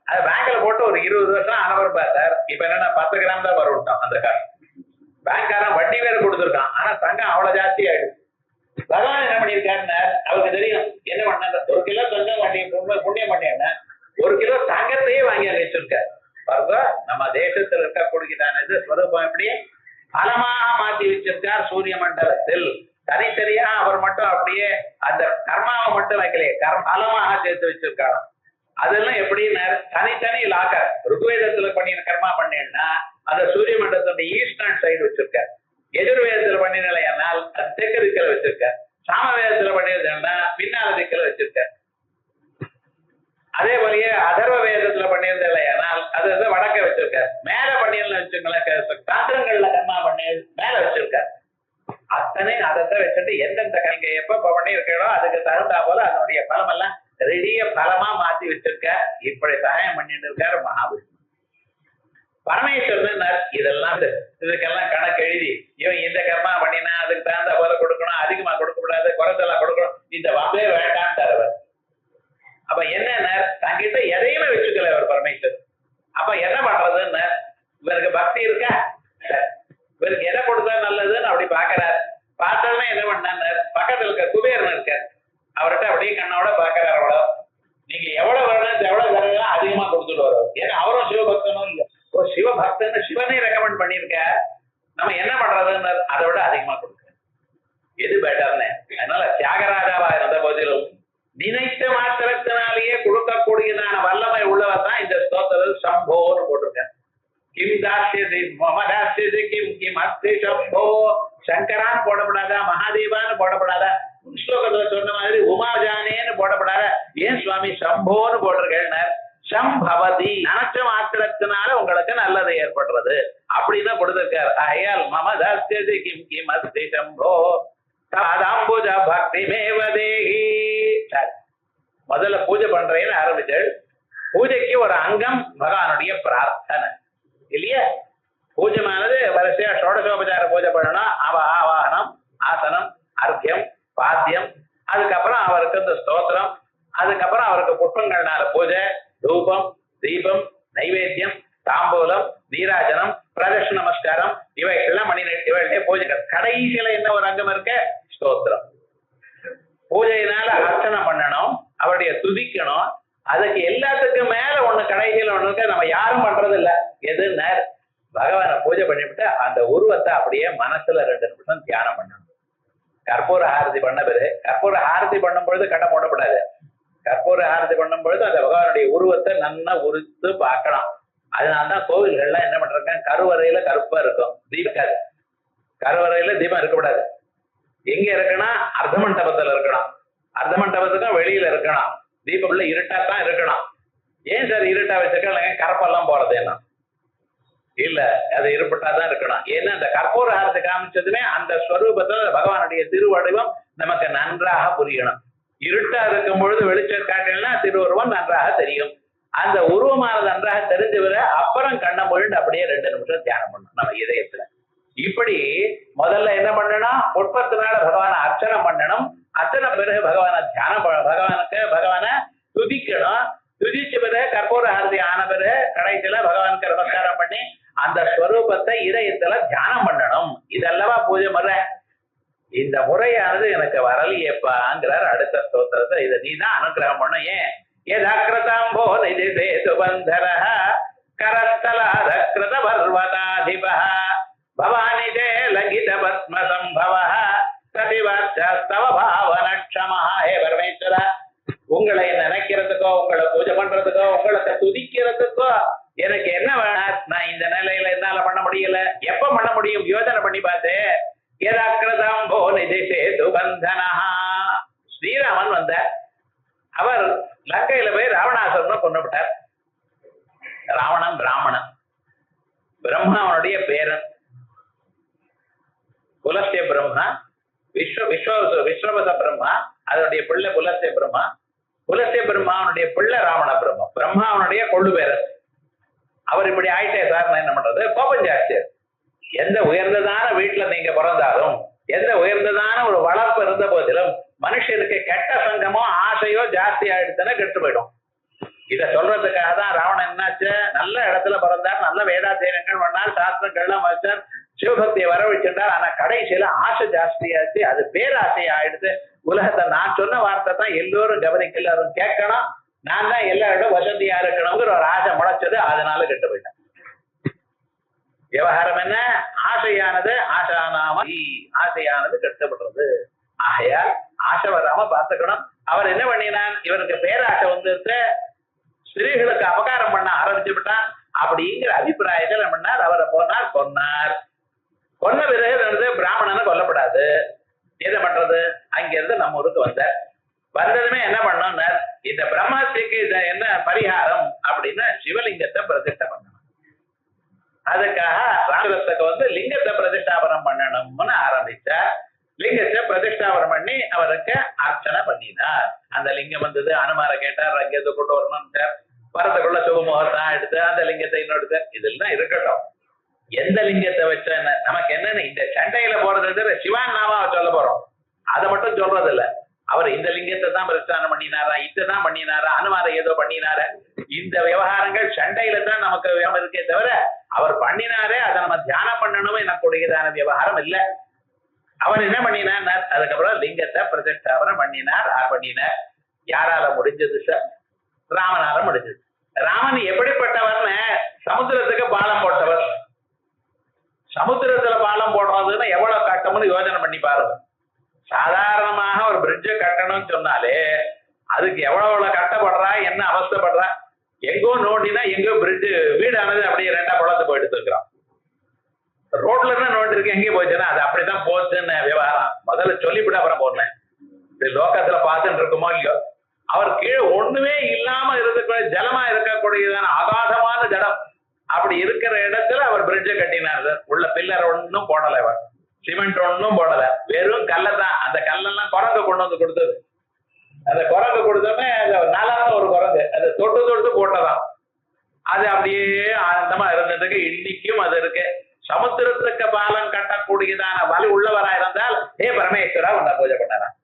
அது பேங்க்ல போட்டு ஒரு 20 வருஷம் ஆனவர் பார்த்தார். இப்ப என்னன்னா 10 கிராம் தான் வரவிட்டான் அந்த காசு. பேங்க்காரன் வட்டி வேற கொடுத்துருக்கான். ஆனா தங்கம் அவ்வளவு ஜாஸ்தி ஆயிடுச்சு. பகவான் என்ன பண்ணிருக்காருன்னு அவருக்கு தெரியும். என்ன பண்ண, 1 கிலோ தங்கம் வண்டி புண்ணியம் பண்ணேன்னா 1 கிலோ தங்கத்தையே வாங்கி வச்சிருக்காரு. பாருங்க, நம்ம தேசத்துல இருக்கக்கூடியதான இது ஸ்வரூபம் எப்படி பலமாக மாற்றி வச்சிருக்கார். சூரிய மண்டலத்தில் தனித்தனியா அவர் மட்டும் அப்படியே அந்த கர்மாவை மட்டும் வைக்கலையே, பலமாக சேர்த்து வச்சிருக்காரு. அதெல்லாம் எப்படின்னு தனித்தனி லாக்கர். ருக்வேதத்துல பண்ணின கர்மா பண்ணேன்னா அந்த சூரிய மண்டலத்தோட ஈஸ்டர்ன் சைடு வச்சிருக்காரு. எதிர்வேதத்துல பண்ணினால் அது தெற்கு திக்கில வச்சிருக்காரு. சாமவேதத்துல பண்ணியிருந்தா பின்னால திக்கில வச்சிருக்காரு. அதே போலயே அதர்வ வேதத்துல பண்ணியிருந்தால் அது வடக்க வச்சிருக்காரு. மேல பண்ணியிருந்த வச்சுங்களேன், தாந்திரங்கள்ல கர்மா பண்ணி மேல வச்சிருக்காரு. அத்தனை அதைத்தான் வச்சுட்டு எந்தெந்த நீங்க எப்ப பண்ணியிருக்கோ அதுக்கு தகுந்தா போல அதனுடைய பலம் எல்லாம் ரெடிய பலமா மாத்தி வச்சிருக்க. இப்படி சகாயம் பண்ணிட்டு இருக்காரு மகாவிஷ்ணு. பரமேஸ்வரன் இதெல்லாம் இதுக்கெல்லாம் கணக்கு எழுதி இவன் இந்த கர்மா பண்ணினா அதுக்கு தகுந்த போல கொடுக்கணும், அதிகமா கொடுக்க கூடாது, குறைச்செல்லாம் கொடுக்கணும், இந்த வம்பே வேண்டாம் தருவர். அப்ப என்ன தங்கிட்ட எதையுமே வச்சுக்கல அவர் பரமேஸ்வரன். அப்ப என்ன பண்றதுன்னு இவருக்கு பக்தி இருக்கா, இவருக்கு எதை கொடுத்தா நல்லதுன்னு அப்படி பாக்குறாரு. பார்த்தோம்னா என்ன பண்ணாரு, பக்கத்துல இருக்க குபேரன் இருக்காரு, அவர்கிட்ட அப்படியே கண்ணோட பாக்குறாரு. அவ்வளவு நீங்க எவ்வளவு வேணும் எவ்வளவு தரலாம் அதிகமா கொடுத்துட்டு வரும். ஏன்னா அவரும் சிவபக்தனும் இல்லை, ஒரு சிவபக்தன்னு சிவனே ரெக்கமெண்ட் பண்ணிருக்க. நம்ம என்ன பண்றதுன்னு அதை விட அதிகமா கொடுக்க எது பெட்டர்னு. அதனால தியாகராஜாவா இருந்த போதிலும் நினைத்த மாத்திரத்தினாலேயே கொடுக்கக்கூடியதான வல்லமை உள்ளவர் தான் இந்த ஸ்தோத்திரத்தில் சம்போன்னு போட்டிருக்காரு. கிம் தாஸ்யதி மம தாஸ்யதி கிம் கிம் அஸ்தி சம்போ. சங்கரான்னு போடப்படாதா, மகாதேவான்னு போடப்படாதா, ஸ்லோகத்துல சொன்ன மாதிரி உமாஜானேன்னு போடப்படாத, ஏன் சுவாமி சம்போன்னு போட்டிருக்கேன். சம்பவதி நினைச்ச மாத்திரத்தினால உங்களுக்கு நல்லது ஏற்படுறது அப்படின்னு கொடுத்திருக்காரு. ஆகையால் மம தாஸ்யதி கிம் கிம் அஸ்தி சம்போ தாதாம்புஜ பக்தி மேவதேகி. முதல்ல பூஜை பண்றேன்னு ஆரம்பிச்சாள். பூஜைக்கு ஒரு அங்கம் பகவானுடைய பிரார்த்தனை இல்லையா? பூஜைமானது வரிசையா ஷோடசோபச்சார பூஜை பண்ணணும். ஆவாகனம், ஆசனம், அர்க்கியம், பாத்தியம், அதுக்கப்புறம் அவருக்கு இந்த ஸ்தோத்திரம், அதுக்கப்புறம் அவருக்கு புஷ்பங்கள்னால பூஜை, தூபம், தீபம், நைவேத்தியம், தாம்பூலம், நீராஜனம், பிரதட்ச நமஸ்காரம், இவைகள்லாம் இவைகளே பூஜைகள். கடைசியில என்ன ஒரு அங்கம் இருக்க, ஸ்தோத்திரம். பூஜையினால அர்ச்சனை பண்ணணும், அவருடைய துதிக்கணும். அதுக்கு எல்லாத்துக்கும் மேல ஒண்ணு கடைசியில ஒண்ணு இருக்க, நம்ம யாரும் பண்றது இல்ல. எதுன்னு பகவானை பூஜை பண்ணிவிட்டு அந்த உருவத்தை அப்படியே மனசுல 2 நிமிஷம் தியானம் பண்ணணும். கற்பூர ஆரத்தி பண்ண பிறகு, கற்பூர ஆரத்தி பண்ணும் பொழுது கட்டம் போடப்படாது. கற்பூர ஆரத்தி பண்ணும் பொழுது அந்த பகவானுடைய உருவத்தை நல்லா உரித்து பார்க்கலாம். அதனால்தான் கோவில்கள்லாம் என்ன பண்றாங்க, கருவறையில கருப்பா இருக்கும், தீபம் இருக்காது. கருவறையில தீபம் இருக்கக்கூடாது. எங்க இருக்கணும், அர்த்த மண்டபத்துல இருக்கணும். அர்த்த மண்டபத்துக்கும் வெளியில இருக்கணும். தீபம் உள்ள இருட்டாத்தான் இருக்கணும். ஏன் சார் இருட்டா வச்சிருக்க, கரப்பெல்லாம் போறது என்ன இல்ல, அது இருப்பட்டாதான் இருக்கணும். ஏன்னா அந்த கற்பூர ஆரத்தை காமிச்சதுமே அந்த ஸ்வரூபத்துல பகவானுடைய திருவடிவம் நமக்கு நன்றாக புரியணும். இருட்டா இருக்கும் பொழுது வெளிச்சம் காட்டினா திருவுருவம் நன்றாக தெரியும். அந்த உருவமானது நன்றாக தெரிஞ்சு வர அப்புறம் கண்ண மொழிண்டு அப்படியே 2 நிமிஷம் தியானம் பண்ணணும் நம்ம இதயத்துல. இப்படி முதல்ல என்ன பண்ணணும், புஷ்பத்தினால பகவானை அர்ச்சனை பண்ணணும். அர்ச்சனை பிறகு பகவானை தியானம், பகவானை துதிக்கணும். துதிச்ச பிறகு கற்பூர ஆரதி ஆன பிறகு கடைசியில பகவானுக்கு நமஸ்காரம் பண்ணி அந்த ஸ்வரூபத்தை இதயத்துல தியானம் பண்ணணும். இதல்லவா பூஜை முறை. இந்த முறையானது எனக்கு வரலையேப்பாங்கிறார் அடுத்த ஸ்தோத்திரத்தை. இதை நீ தான் அனுகிரகம் பண்ணும். ஏன் யதாக்கிருதாம்போ நிதி சேது பந்தரஹ கரஸ்தலாதக்ருத பர்வதாதிபஹ பவானிதே லகித பத்ம சம்பவஹ பிரதிவாச்சஸ்தவ பாவனக்ஷமஹ. ஹே பரமேஸ்வரா, உங்களை நினைக்கிறதுக்கோ, உங்களை பூஜை பண்றதுக்கோ, உங்களுக்கு துதிக்கிறதுக்கோ எனக்கு என்ன வேணாம். நான் இந்த நிலையில என்னால பண்ண முடியல. எப்ப பண்ண முடியும் யோசனை பண்ணி பார்த்து. யதாக்கிருதாம்போ நிதி சேது பந்தனஹ. ஸ்ரீராமன் வந்த அவர் லங்கையில போய் ராவணாசுரனை கொண்டு விட்டார். ராவணன் பிராமணன், பிரம்மாவனுடைய பேரன். புலஸ்திய பிரம்மா, விஸ்வவச பிரம்மா, அதனுடைய பிள்ளை புலஸ்திய பிரம்மா. புலஸ்திய பிரம்மாவனுடைய பிள்ளை ராவண பிரம்மா, பிரம்மாவனுடைய கொள்ளு பேரன். அவர் இப்படி ஆயிட்டே சார், என்ன பண்றது, கோபம் ஜாஸ்தியா. எந்த உயர்ந்ததான வீட்டுல நீங்க பிறந்தாலும், எந்த உயர்ந்ததான ஒரு வளர்ப்பு இருந்த போதிலும் மனுஷனுக்கு கெட்ட சங்கமோ ஆசையோ ஜாஸ்தி ஆயிடுச்சுன்னா கெட்டு போயிடும். இத சொல்றதுக்காக தான் ராவணன் என்னாச்சு, நல்ல இடத்துல பிறந்தார், நல்ல வேதாத்தியனங்கள் பண்ணார், சாஸ்திரங்கள்லாம் வச்சார், சிவபக்தியை வர வச்சிருந்தார். ஆனா கடைசியில ஆசை ஜாஸ்தியாச்சு, அது பேராசை ஆயிடுது. உலகத்தை நான் சொன்ன வார்த்தை தான் எல்லோரும் கவனிக்கல, எல்லாரும் கேட்கணும், நான் தான் எல்லா இடம் வசதியா இருக்கணுங்கிற ஒரு ஆசை முளைச்சது, அதனால கெட்டு போயிட்டேன். விவகாரம் என்ன, ஆசையானது ஆசையானது கெட்டுப்படுறது. ஆகையால் ஆசை வராம பார்த்துக்கணும். அவர் என்ன பண்ணினான், இவருக்கு பேராசை வந்துட்டு ஸ்திரீகளுக்கு அபகாரம் பண்ண ஆரம்பிச்சு விட்டான் அப்படிங்கிற அபிப்பிராயத்தில் என்ன பண்ணார், அவரை போனார், கொன்னார். கொன்ன பிறகு பிராமணனை கொல்லப்படாது, எதை பண்றது, அங்கிருந்து நம்ம ஊருக்கு வந்ததுமே என்ன பண்ணோம், இந்த பிரம்மத்துக்கு இது என்ன பரிகாரம் அப்படின்னு சிவலிங்கத்தை பிரதிஷ்டை பண்ணணும். அதுக்காக ராமத்துக்கு லிங்கத்தை பிரதிஷ்டாபனம் பண்ணணும்னு ஆரம்பிச்சார். லிங்கத்தை பிரதிஷ்டாபனம் பண்ணி அவருக்கு அர்ச்சனை பண்ணினார். அந்த லிங்கம் வந்தது, அனுமார கேட்டார், லிங்கத்தை கொண்டு வரணும், வரத்துக்குள்ள சுபமுகத்தான் எடுத்து அந்த லிங்கத்தை இன்னொரு இதெல்லாம் இருக்கட்டும். எந்த லிங்கத்தை வச்ச நமக்கு என்னன்னு, இந்த சண்டையில போறது சிவான் நாமா சொல்ல போறோம், அதை மட்டும் சொல்றது இல்ல. அவர் இந்த லிங்கத்தை தான் பிரஸ்தானம் பண்ணினாரா, இதுதான் பண்ணினாரா, அனுமார ஏதோ பண்ணினாரா, இந்த விவகாரங்கள் சண்டையில தான் நமக்கு இருக்கே தவிர அவர் பண்ணினாரே அதை நம்ம தியானம் பண்ணணும் எனக்குடையதான விவகாரம் இல்லை. அவர் என்ன பண்ணினார், அதுக்கப்புறம் லிங்கத்தை பிரதிஷ்டாபனம் பண்ணினார். யாரால முடிஞ்சது சார், ராமனால முடிஞ்சது. ராமன் எப்படிப்பட்டவர்னு, சமுத்திரத்துக்கு பாலம் போட்டவர். சமுத்திரத்துல பாலம் போடுறதுன்னா எவ்வளவு கட்டம்னு யோசனை பண்ணி பாருங்க. சாதாரணமாக ஒரு பிரிட்ஜை கட்டணும்னு சொன்னாலே அதுக்கு எவ்வளவு கட்டப்படுறா, என்ன அவஸ்தைப்படுறா. எங்கோ நோண்டினா எங்கோ பிரிட்ஜ் வீடானது அப்படியே ரெண்டா குளத்து போயிட்டு இருக்கிறோம். ரோட்ல இருந்து நோண்டி இருக்கு, எங்கே போச்சுன்னா அது அப்படிதான் போச்சுன்னு விவகாரம் முதல்ல சொல்லிவிட்டு அப்புறம் போடுறேன். இது லோக்கத்துல பார்த்துட்டு இருக்குமோ இல்லையோ, அவர் கீழே ஒண்ணுமே இல்லாம இருக்கக்கூடிய ஜலமா இருக்கக்கூடியதான அகாதமான ஜலம், அப்படி இருக்கிற இடத்துல அவர் பிரிட்ஜை கட்டினார் சார். உள்ள பில்லர் ஒன்னும் போடல, அவர் சிமெண்ட் ஒன்னும் போடல, வெறும் கல்லைதான். அந்த கல்லெல்லாம் குரங்கு கொண்டு வந்து கொடுத்தது. அந்த குரங்கு கொடுத்தோமே நாலாவது ஒரு குரங்கு அதை தொட்டு தொட்டு போட்டதான். அது அப்படியே ஆனந்தமா இருந்ததுக்கு இன்னைக்கும் அது இருக்கு. சமுத்திரத்துக்கு பாலம் கட்டக்கூடியதான வலி உள்ளவரா இருந்தால், ஏ பரமேஸ்வரா உன்னை பூஜை பண்ணலாம்,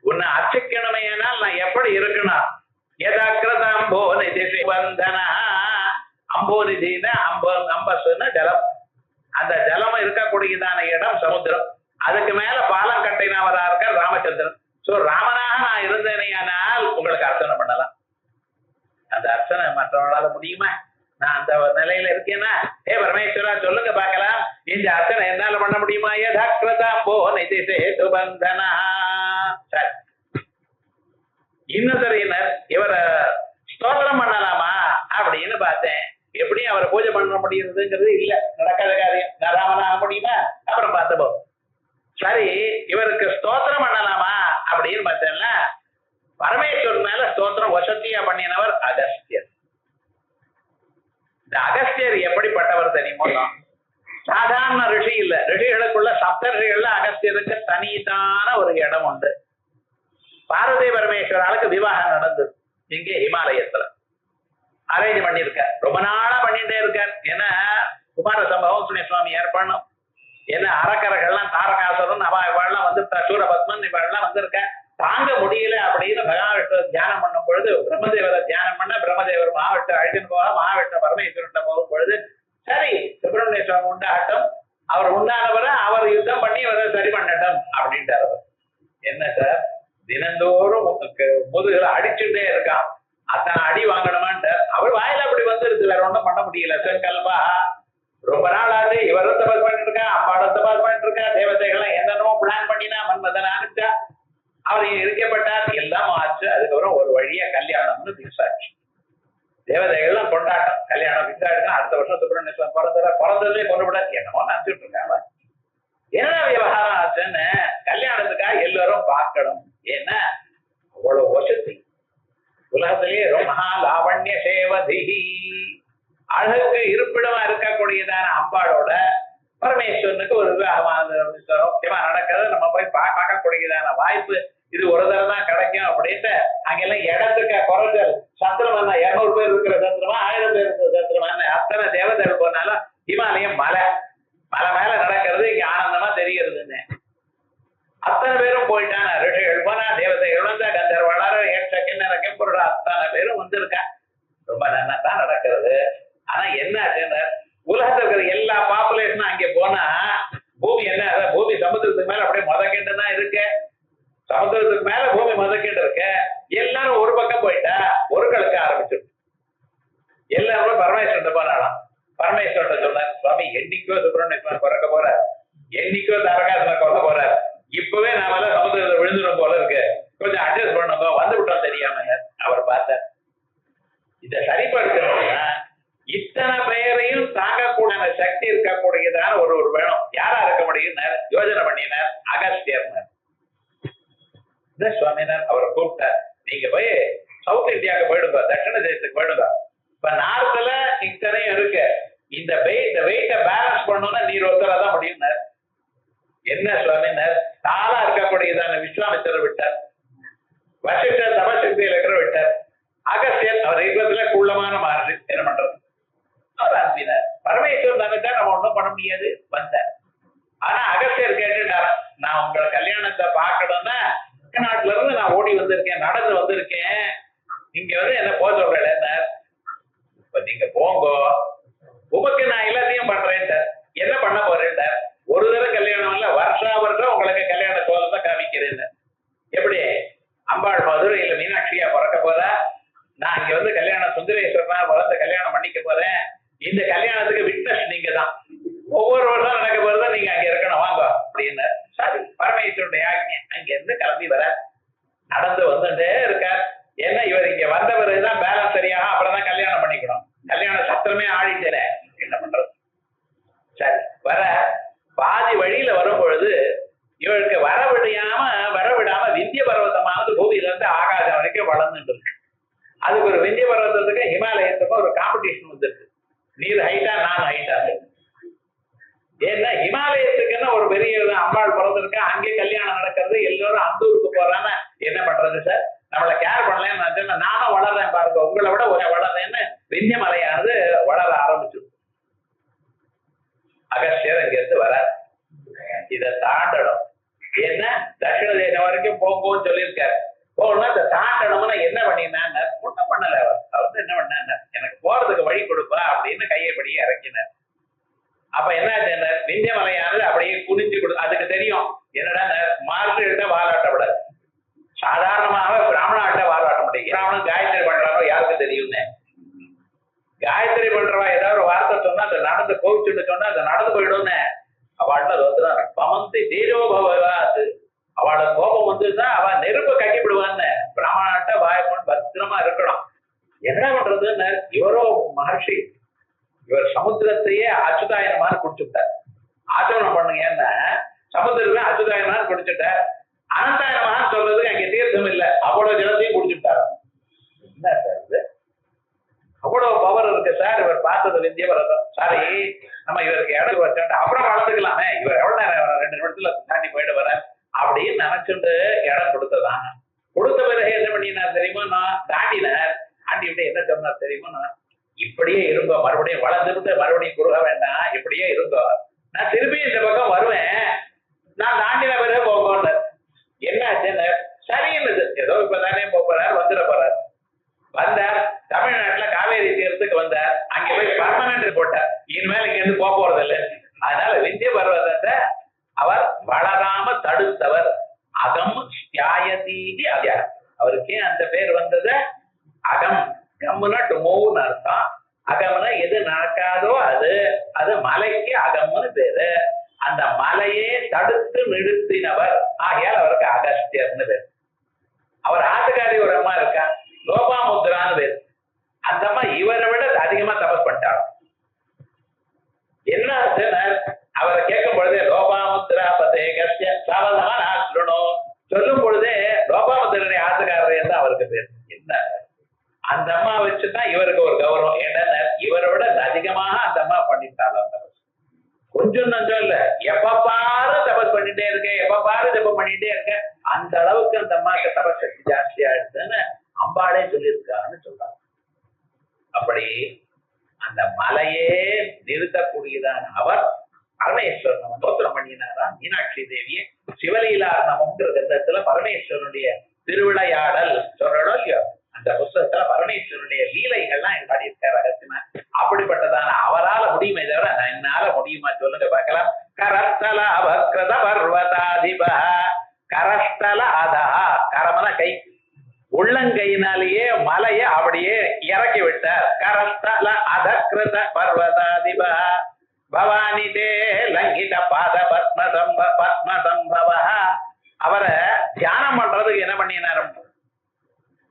உன்னை அர்ச்சிக்கணுமேனால் நான் எப்படி இருக்கணும். எதாக்கிரத அம்போநிதி வந்தனா, அம்போநிதினா அம்பசுன்னு ஜலம், அந்த ஜலம் இருக்கக்கூடியதான இடம் சமுத்திரம். அதுக்கு மேல பாலம் கட்டினவரா இருக்க ராமச்சந்திரன். சோ ராமனாக நான் இருந்தேனையானால் உங்களுக்கு அர்ச்சனை பண்ணலாம். அந்த அர்ச்சனை மற்றவர்களால முடியுமா? நான் அந்த நிலையில இருக்கேன்னா, ஏ பரமேஸ்வரா சொல்லுங்க பார்க்கலாம், இந்த அர்ச்சனை என்னால பண்ண முடியுமா? சரி, இன்னொருத்தரையினர் இவரை ஸ்தோத்திரம் பண்ணலாமா அப்படின்னு பார்த்தேன். எப்படியும் அவரை பூஜை பண்ண முடியுதுங்கிறது இல்ல, நடக்காத காரியம். ராமனாக முடியுமா? அப்புறம் பார்த்தப்போ சரி, இவருக்கு ஸ்தோத்திரம் பண்ணலாமா அப்படின்னு பார்த்தேன்னா, பரமேஸ்வரன் மேல ஸ்தோத்திரம் வசதியா பண்ணினவர் அகஸ்தியர். இந்த அகஸ்தியர் எப்படிப்பட்டவர் தெரியுமோ, சாதாரண ரிஷி இல்ல. ரிஷிகளுக்குள்ள சப்த ரிஷிகள்ல அகஸ்தியருக்கு தனித்தான ஒரு இடம் உண்டு. பார்வதி பரமேஸ்வராளுக்கு விவாகம் நடந்தது இங்கே ஹிமாலயத்துல. அரேஞ்ச் பண்ணிருக்கார், ரொம்ப நாளா பண்ணிட்டே இருக்கார். ஏன்னா குமார சம்பவம் சுனிய சுவாமி ஏற்படணும், ஏன்னா அரக்கர்கள்லாம் தாரகாசுரன் இவாள்லாம் சூரபத்மன் இவாள்லாம் வந்திருக்க, தாங்க முடியல அப்படின்னு பகவான் தியானம் பண்ணும் பொழுது பிரம்மதேவரை தியானம் பண்ண, பிரம்மதேவர் மகாவிஷ்ணு அழைத்துன்னு போக, மகாவிஷ்ணு பரமேஸ்வரன் போகும் பொழுது சரி சுப்பிரமணிய சுவாமி உண்டாகட்டும், அவர் உண்டானவரை அவர் யுத்தம் பண்ணி அவரை சரி பண்ணட்டும் அப்படின்ட்டார். அவர் என்ன சார், தினந்தோறும் முதுகுல அடிச்சுட்டே இருக்கான், அத்தனை அடி வாங்கணுமான்ட்டு அவர் வாயில அப்படி வந்துருது, வேற ஒன்றும் பண்ண முடியல. செங்கல்பா ரொம்ப நாள் ஆச்சு, இவரும் தபாஸ் பண்ணிட்டு இருக்கா, அம்மாவும் தபாஸ் பண்ணிட்டு இருக்கா, தேவதைகள்லாம் என்னென்னமோ பிளான் பண்ணினா மன்மதன் அனுப்பிச்சா, அவர் இருக்கப்பட்டார், எல்லாம் ஆச்சு. அதுக்கப்புறம் ஒரு வழியா கல்யாணம்னு பிக்ஸ் ஆச்சு. தேவதைகள்லாம் கொண்டாட்டம், கல்யாணம் பிக்ஸ் ஆயிடுச்சுன்னா அடுத்த வருஷம் சுப்பிரமணிய பிறந்ததே கொண்டு விட என்னமோ நினைச்சிட்டு இருக்காங்க. என்ன விவகாரம் ஆச்சுன்னு கல்யாணத்துக்காக எல்லாரும் பார்க்கணும். ஏன்னா அவ்வளவு வசதி. உலகத்திலேயே மகா லாவண்ய சேவதிஹி, அழகுக்கு இருப்பிடமா இருக்கக்கூடியதான அம்பாளோட பரமேஸ்வரனுக்கு ஒரு முக்கியமா நடக்கிறது. நம்ம போய் பார்க்கக்கூடியதான வாய்ப்பு இது ஒரு தடவை தான் கிடைக்கும் அப்படின்ட்டு அங்கெல்லாம் இடத்துக்கு குறைஞ்சல் சத்திரமான 200 பேர் இருக்கிற சத்திரமா 1000 பேர் இருக்கிற சத்திரமான அத்தனை தேவதைகள் போனாலும் ஹிமாலயம் மலை மேல நடக்கிறது இங்க ஆனந்தமா தெரிகிறதுன்னு அத்தனை பேரும் போயிட்டாங்க. ரிஷிகள் போனா, தேவதைகள் வந்தா, கந்தர்வளார ஏற்ற கிண்ணற கெம்புருடா அத்தனை பேரும் வந்திருக்கா. ரொம்ப நல்லா தான் நடக்கிறது. ஆனா என்ன உலகத்துல இருக்கிற எல்லா பாப்புலேஷனும் அங்கே போனா பூமி என்ன, பூமி சமுத்திரத்துக்கு மேல அப்படியே முதக்கிட்டு தான் இருக்கு. சமுத்திரத்துக்கு மேல பூமி முதக்கிட்டு இருக்கு. எல்லாரும் ஒரு பக்கம் போயிட்டா ஒரு கலக்க ஆரம்பிச்சிடும். எல்லாரும் பரமேஸ்வரன் போனாலும் பரமேஸ்வரன் சொன்னார், சுவாமி என்னைக்கோ சுப்பிரமணியன் பிறக்க போறார், என்னைக்கோ தாரகாசன கொல்ல போறார், இப்பவே நாம சமுதிரத்தை விழுந்துடும் போல இருக்கு, கொஞ்சம் அட்ஜஸ்ட் பண்ணுங்க, வந்து விட்டோம் தெரியாம. அவர் பார்த்தார், இதை சரிப்படுத்தணும்னா இத்தனை பெயரையும் தாங்கக்கூடிய சக்தி இருக்கக்கூடியதான ஒரு வேணும். யாரா இருக்க முடியும்? யோஜனை பண்ணினார் அகஸ்தியர். சுவாமினார் அவரை கூப்பிட்டார், நீங்க போய் சவுத் இந்தியாவுக்கு போயிடுங்க, தட்சிண தேசத்துக்கு போயிடுங்க. இப்ப நார்த்ல இத்தனையும் இருக்கு, இந்த வெயிட்டை பேலன்ஸ் பண்ணணும்னா நீர் ஒருத்தர தான் முடியும். என்ன சுவாமினர், தாளா இருக்கக்கூடியதான விஸ்வாமித்திரர் விட்டார், வசிஷ்டர் தபசக்தியில் இருக்கிற விட்டார், அகஸ்தியர் அவர் யுகத்துல குள்ளமான மாறு என்ன பண்றது அவர் அனுப்பினார். பரமேஸ்வரன் தானே நம்ம ஒண்ணும் பண்ண முடியாது வந்தார். ஆனா அகஸ்தியர் கேட்டுட்டார, நான் உங்களை கல்யாணத்தை பார்க்கணும்னா நாட்டுல இருந்து நான் ஓடி வந்திருக்கேன், நடந்து வந்திருக்கேன், நீங்க என்ன போக சொல்றேன், இப்ப நீங்க போங்க, உமக்கு நான் எல்லாத்தையும் பண்றேன், என்ன பண்ண போறேன், ஒரு தடவை கல்யாணம் இல்ல, வருஷா வருஷம் உங்களுக்கு கல்யாண கோலத்தை காமிக்கிறேன். எப்படி அம்பாள் மதுரையில மீனாட்சியா பிறக்க போறா, நான் இங்க கல்யாணம் சுந்தரேஸ்வரனா வளர்ந்து கல்யாணம் பண்ணிக்க போறேன், இந்த கல்யாணத்துக்கு விட்னஸ் நீங்க தான், ஒவ்வொரு வருஷம் நடக்க போறதா நீங்க அங்க இருக்கணும், வாங்க அப்படின்னு. சரி, பரமேஸ்வருடைய ஆக்ஞை. அங்க இருந்து கிளம்பி வர நடந்து வந்துட்டே இருக்கார். ஏன்னா இவர் இங்க வந்த பிறகுதான் பேலன்ஸ் சரியாக, அப்புறம் தான் கல்யாணம் பண்ணிக்கணும், கல்யாண சத்திரமே ஆடிட்டே என்ன பண்றது. சரி, வர பாதி வழியில வரும் பொழுது இவருக்கு வரவிடாம விந்திய பர்வதமானது பூமியில இருந்து ஆகாசம் வரைக்கும் வளர்ந்துட்டு இருக்கு. அதுக்கு ஒரு விந்திய பர்வதத்துக்கு ஹிமாலயத்துக்கும் ஒரு காம்படிஷன் வந்துருக்கு, நீர் ஹைட்டா நான் ஹைட்டா. ஏன்னா ஹிமாலயத்துக்குன்னு ஒரு பெரிய அம்பாள் பிறந்திருக்கா, அங்கே கல்யாணம் நடக்கிறது, எல்லாரும் அந்த ஊருக்கு போறான்னு என்ன பண்றது சார், நம்மளை கேர் பண்ணலன்னு நானும் வளர்றேன் பாருங்க, உங்களை விட வளர்றேன்னு விந்திய மலையானது வளர ஆரம்பிச்சு. அகஸ்தியர் இங்கிருந்து வர இதை தாண்டணும். என்ன தட்சிண தேசம் வரைக்கும் போங்கன்னு சொல்லியிருக்காரு. போகணும்னா இதை தாண்டணும்னா என்ன பண்ணினான்னு ஒன்றும் பண்ணல. அவர் என்ன பண்ணாங்க, எனக்கு போறதுக்கு வழி கொடுப்பா அப்படின்னு கையைப்படியே இறக்கினார். அப்ப என்ன விந்திய மலையானது அப்படியே குனிஞ்சு கொடு, அதுக்கு தெரியும் என்னடா மார்க்கிட்ட வாலாட்ட விடாது, சாதாரணமாக பிராமணாட்ட வாலாட்ட முடியும். பிராமணன் காயத்ரி பண்றாரோ யாருக்கு தெரியும்னு, காயத்ரி பண்றவா ஏதாவது ஒரு வார்த்தை சொன்னா அதை நடந்து கோவிச்சுட்டு சொன்னா அதை நடந்து போயிடும்னு அவள்கிட்ட பமந்தி தீரோபவாது, அவளோட கோபம் வந்துதான் அவ நெருப்ப கட்டிவிடுவான்னு. பிராமணாட்ட வாயப்பன் பத்திரமா இருக்கணும். என்ன பண்றதுன்னு இவரோ மகர்ஷி, இவர் சமுத்திரத்தையே அச்சுதாயனமான குடிச்சுட்டார். ஆச்சமனம் பண்ணுங்க, ஏன்னா சமுத்திரத்தை அச்சுதாயனமான குடிச்சுட்டார். அனந்தாயனமான சொல்றதுக்கு அங்க தீர்த்தம் இல்லை, அவ்வளவு ஜலத்தையும் குடிச்சுட்டார். என்ன சார் இது, அவ்வளவு பவர் இருக்கு சார். இவர் பார்த்தது விந்திய பர்வதம், சாரி நம்ம இவருக்கு இடம் வச்சோம், அப்புறம் வளர்த்துக்கலாமே, இவர் எவ்வளவு நேரம் 2 நிமிஷத்துல தாண்டி போயிட்டு வர அப்படின்னு நினைச்சுட்டு இடம் கொடுத்ததான். கொடுத்த பிறகு என்ன பண்ணினார் தெரியுமா, நான் தாண்டினார். தாண்டி விட்டு என்ன சொன்னார் தெரியுமா, நான் இப்படியே இருந்தோம், மறுபடியும் வளர்ந்துட்டு மறுபடியும் குறுக வேண்டாம், இப்படியே இருந்தோம், நான் திரும்பி இந்த பக்கம் வருவேன், நான் தாண்டின பிறகு போகணும். என்ன ஆச்சுன்னு சரின்னு ஏதோ இப்பதானே போறாரு, வந்துட போறாரு. வந்தார், தமிழ்நாட்டுல காவேரி தீரத்துக்கு வந்தார், அங்க போய் பர்மனன்ட் போட்டார், இனிமேல் இங்க இருந்து போறது இல்லை. அதனால விந்திய பர்வதத்தை அவர் வளராம தடுத்தவர். அகம் தியாயதீதி அவ்யா, அவருக்கு அந்த பேர் வந்தது அகம். கம்முனா டுமோன்னு அர்த்தம். அகம்னா எது நடக்காதோ அது மலைக்கு அகம்னு பேரு. அந்த மலையே தடுத்து நிறுத்தினவர், ஆகையால் அவருக்கு அகஸ்தியர்னு பேர். அவர் ஆட்டுக்காரி ஒரு அம்மா இருக்கா, லோபாமுத்ரான்னு பேர். அந்த அம்மா இவரை விட அதிகமா தபஸ் பண்ணிட்டாங்க. என்ன அவரை கேட்கும் பொழுதே லோபாமுத்ரா பதே கஸ்ய சாவதமா நான் சொல்லணும் சொல்லும் பொழுதே லோபாமுத்ரா சௌந்தரிய ஆத்துக்காரரே தான் அவருக்கு பேர். என்ன அந்த அம்மா வச்சுதான் இவருக்கு ஒரு கௌரவம். ஏன்னா இவரை விட அதிகமாக அந்த அம்மா பண்ணிட்டாலும் அந்த கொஞ்சம் நஞ்சம் இல்ல, எப்ப பாரு தபஸ் பண்ணிட்டே இருக்கேன், எப்ப பாரு ஜபம் பண்ணிட்டே இருக்கேன். அந்த அளவுக்கு அந்த அம்மாவுக்கு தபஸ் சக்தி ஜாஸ்தியா இருக்குன்னு அம்பாளே சொல்லியிருக்கான்னு சொல்றாங்க. அப்படி அந்த மலையே நிறுத்தக்கூடியதான அவர் பரமேஸ்வரன் தோத்திரம் பண்ணினாரா மீனாட்சி தேவியை. சிவலீலார்ணவம்ங்கிற கிரந்தத்துல பரமேஸ்வரனுடைய திருவிளையாடல் சொல்லணும் இல்லையோ, அந்த புத்தகத்துல பரமேஸ்வரனுடைய லீலைகள்லாம் பாடியிருக்காரு அகத்தியமா. அப்படிப்பட்டதான அவரால முடியுமே தவிர என்னால முடியுமா சொல்லுங்க பார்க்கலாம். கரஸ்தல அவக்ரத பர்வதாதிப, கரஸ்தல அதா, கரமன கை, உள்ளங்கையினாலேயே மலைய அப்படியே இறக்கி விட்டார். கரஸ்தல அதக்ருத பர்வதாதிப பவானி தே லங்கித பாத பத்மசம்பவ. அவரை தியானம் பண்றதுக்கு என்ன பண்ணினார்,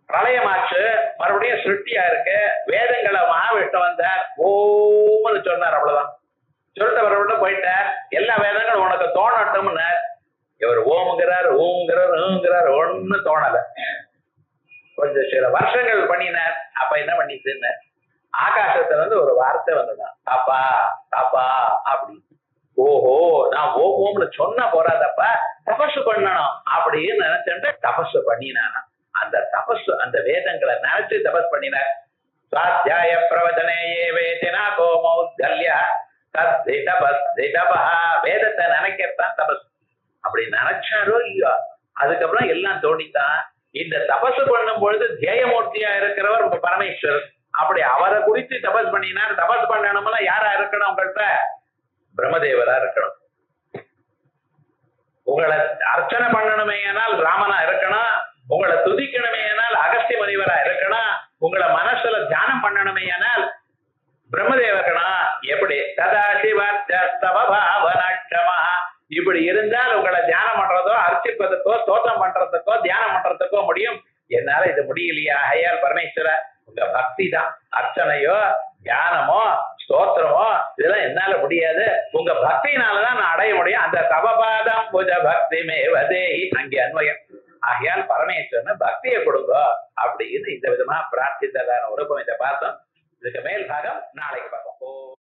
பிரளயமாச்சு, மறுபடியும் சிருஷ்டியா இருக்கு, வேதங்களை மகாவிஷ்ணு வந்தார், ஓம்னு சொன்னார். அவ்வளவுதான் சொல்லிட்டு மறுபடியும் போயிட்டார். எல்லா வேதங்களும் உனக்கு தோணட்டும்னு இவர் ஓம்ங்கிறார், ஊங்கிறார், ஒண்ணு தோணல. கொஞ்சம் சில வருஷங்கள் பண்ணினார். அப்ப என்ன பண்ணிட்டு ஆகாசத்துல இருந்து ஒரு வார்த்தை வந்ததான், தாப்பா தாப்பா அப்படி. ஓஹோ, நான் ஓம்னு சொன்ன போறாதப்பா, தபசு பண்ணணும் அப்படின்னு நினைச்சுட்டு தபசு பண்ணினானா. அந்த தபஸ், அந்த வேதங்களை நினைச்சு தபஸ் பண்ணினார். சாத்தியாய பிரவச்சனே வேதினா கோமௌத்கல்ய தத்திடபா, வேதத்தை நினைக்கத்தான் தபஸ். அப்படி நினைச்சாரோ இல்லையோ, அதுக்கப்புறம் எல்லாம் தோணித்தான். இந்த தபசு பண்ணும் பொழுது ஜெயமூர்த்தியா இருக்கிறவர் பரமேஸ்வரர். அப்படி அவரை குறித்து தபஸ் பண்ணினார். தபஸ் பண்ணணும்னா யாரா இருக்கணும், உங்கள்கிட்ட பிரம்மதேவரா இருக்கணும். உங்களை அர்ச்சனை பண்ணணுமே ஆனால் ராமனா இருக்கணும். உங்களை துதிக்கணுமே ஆனால் அகஸ்திய முனிவரா இருக்கணும். உங்களை மனசுல தியானம் பண்ணணுமே ஆனால் பிரம்மதேவர்களா. எப்படி சதாசிவமா இப்படி இருந்தால் உங்களை தியானம் பண்றதோ, அர்ச்சிப்பதற்கோ, ஸ்தோத்திரம் பண்றதுக்கோ, தியானம் பண்றதுக்கோ முடியும். என்னால இது முடியலையா, ஐயால் பரமேஸ்வர, உங்க பக்தி தான். அர்ச்சனையோ தியானமோ ஸ்தோத்திரமோ இதெல்லாம் என்னால முடியாது, உங்க பக்தினாலதான் நான் அடைய முடியும். அந்த தவபாதம் புஜ பக்தி மேவதேஹி அங்கே அன்வயம். ஆகையால் பரமேஸ்வரன் பக்தியை கொடுங்க அப்படின்னு இந்த விதமா பிரார்த்தித்ததான உருவம் இதை பார்த்தோம். இதுக்கு மேல் பாகம் நாளைக்கு பார்ப்போம்.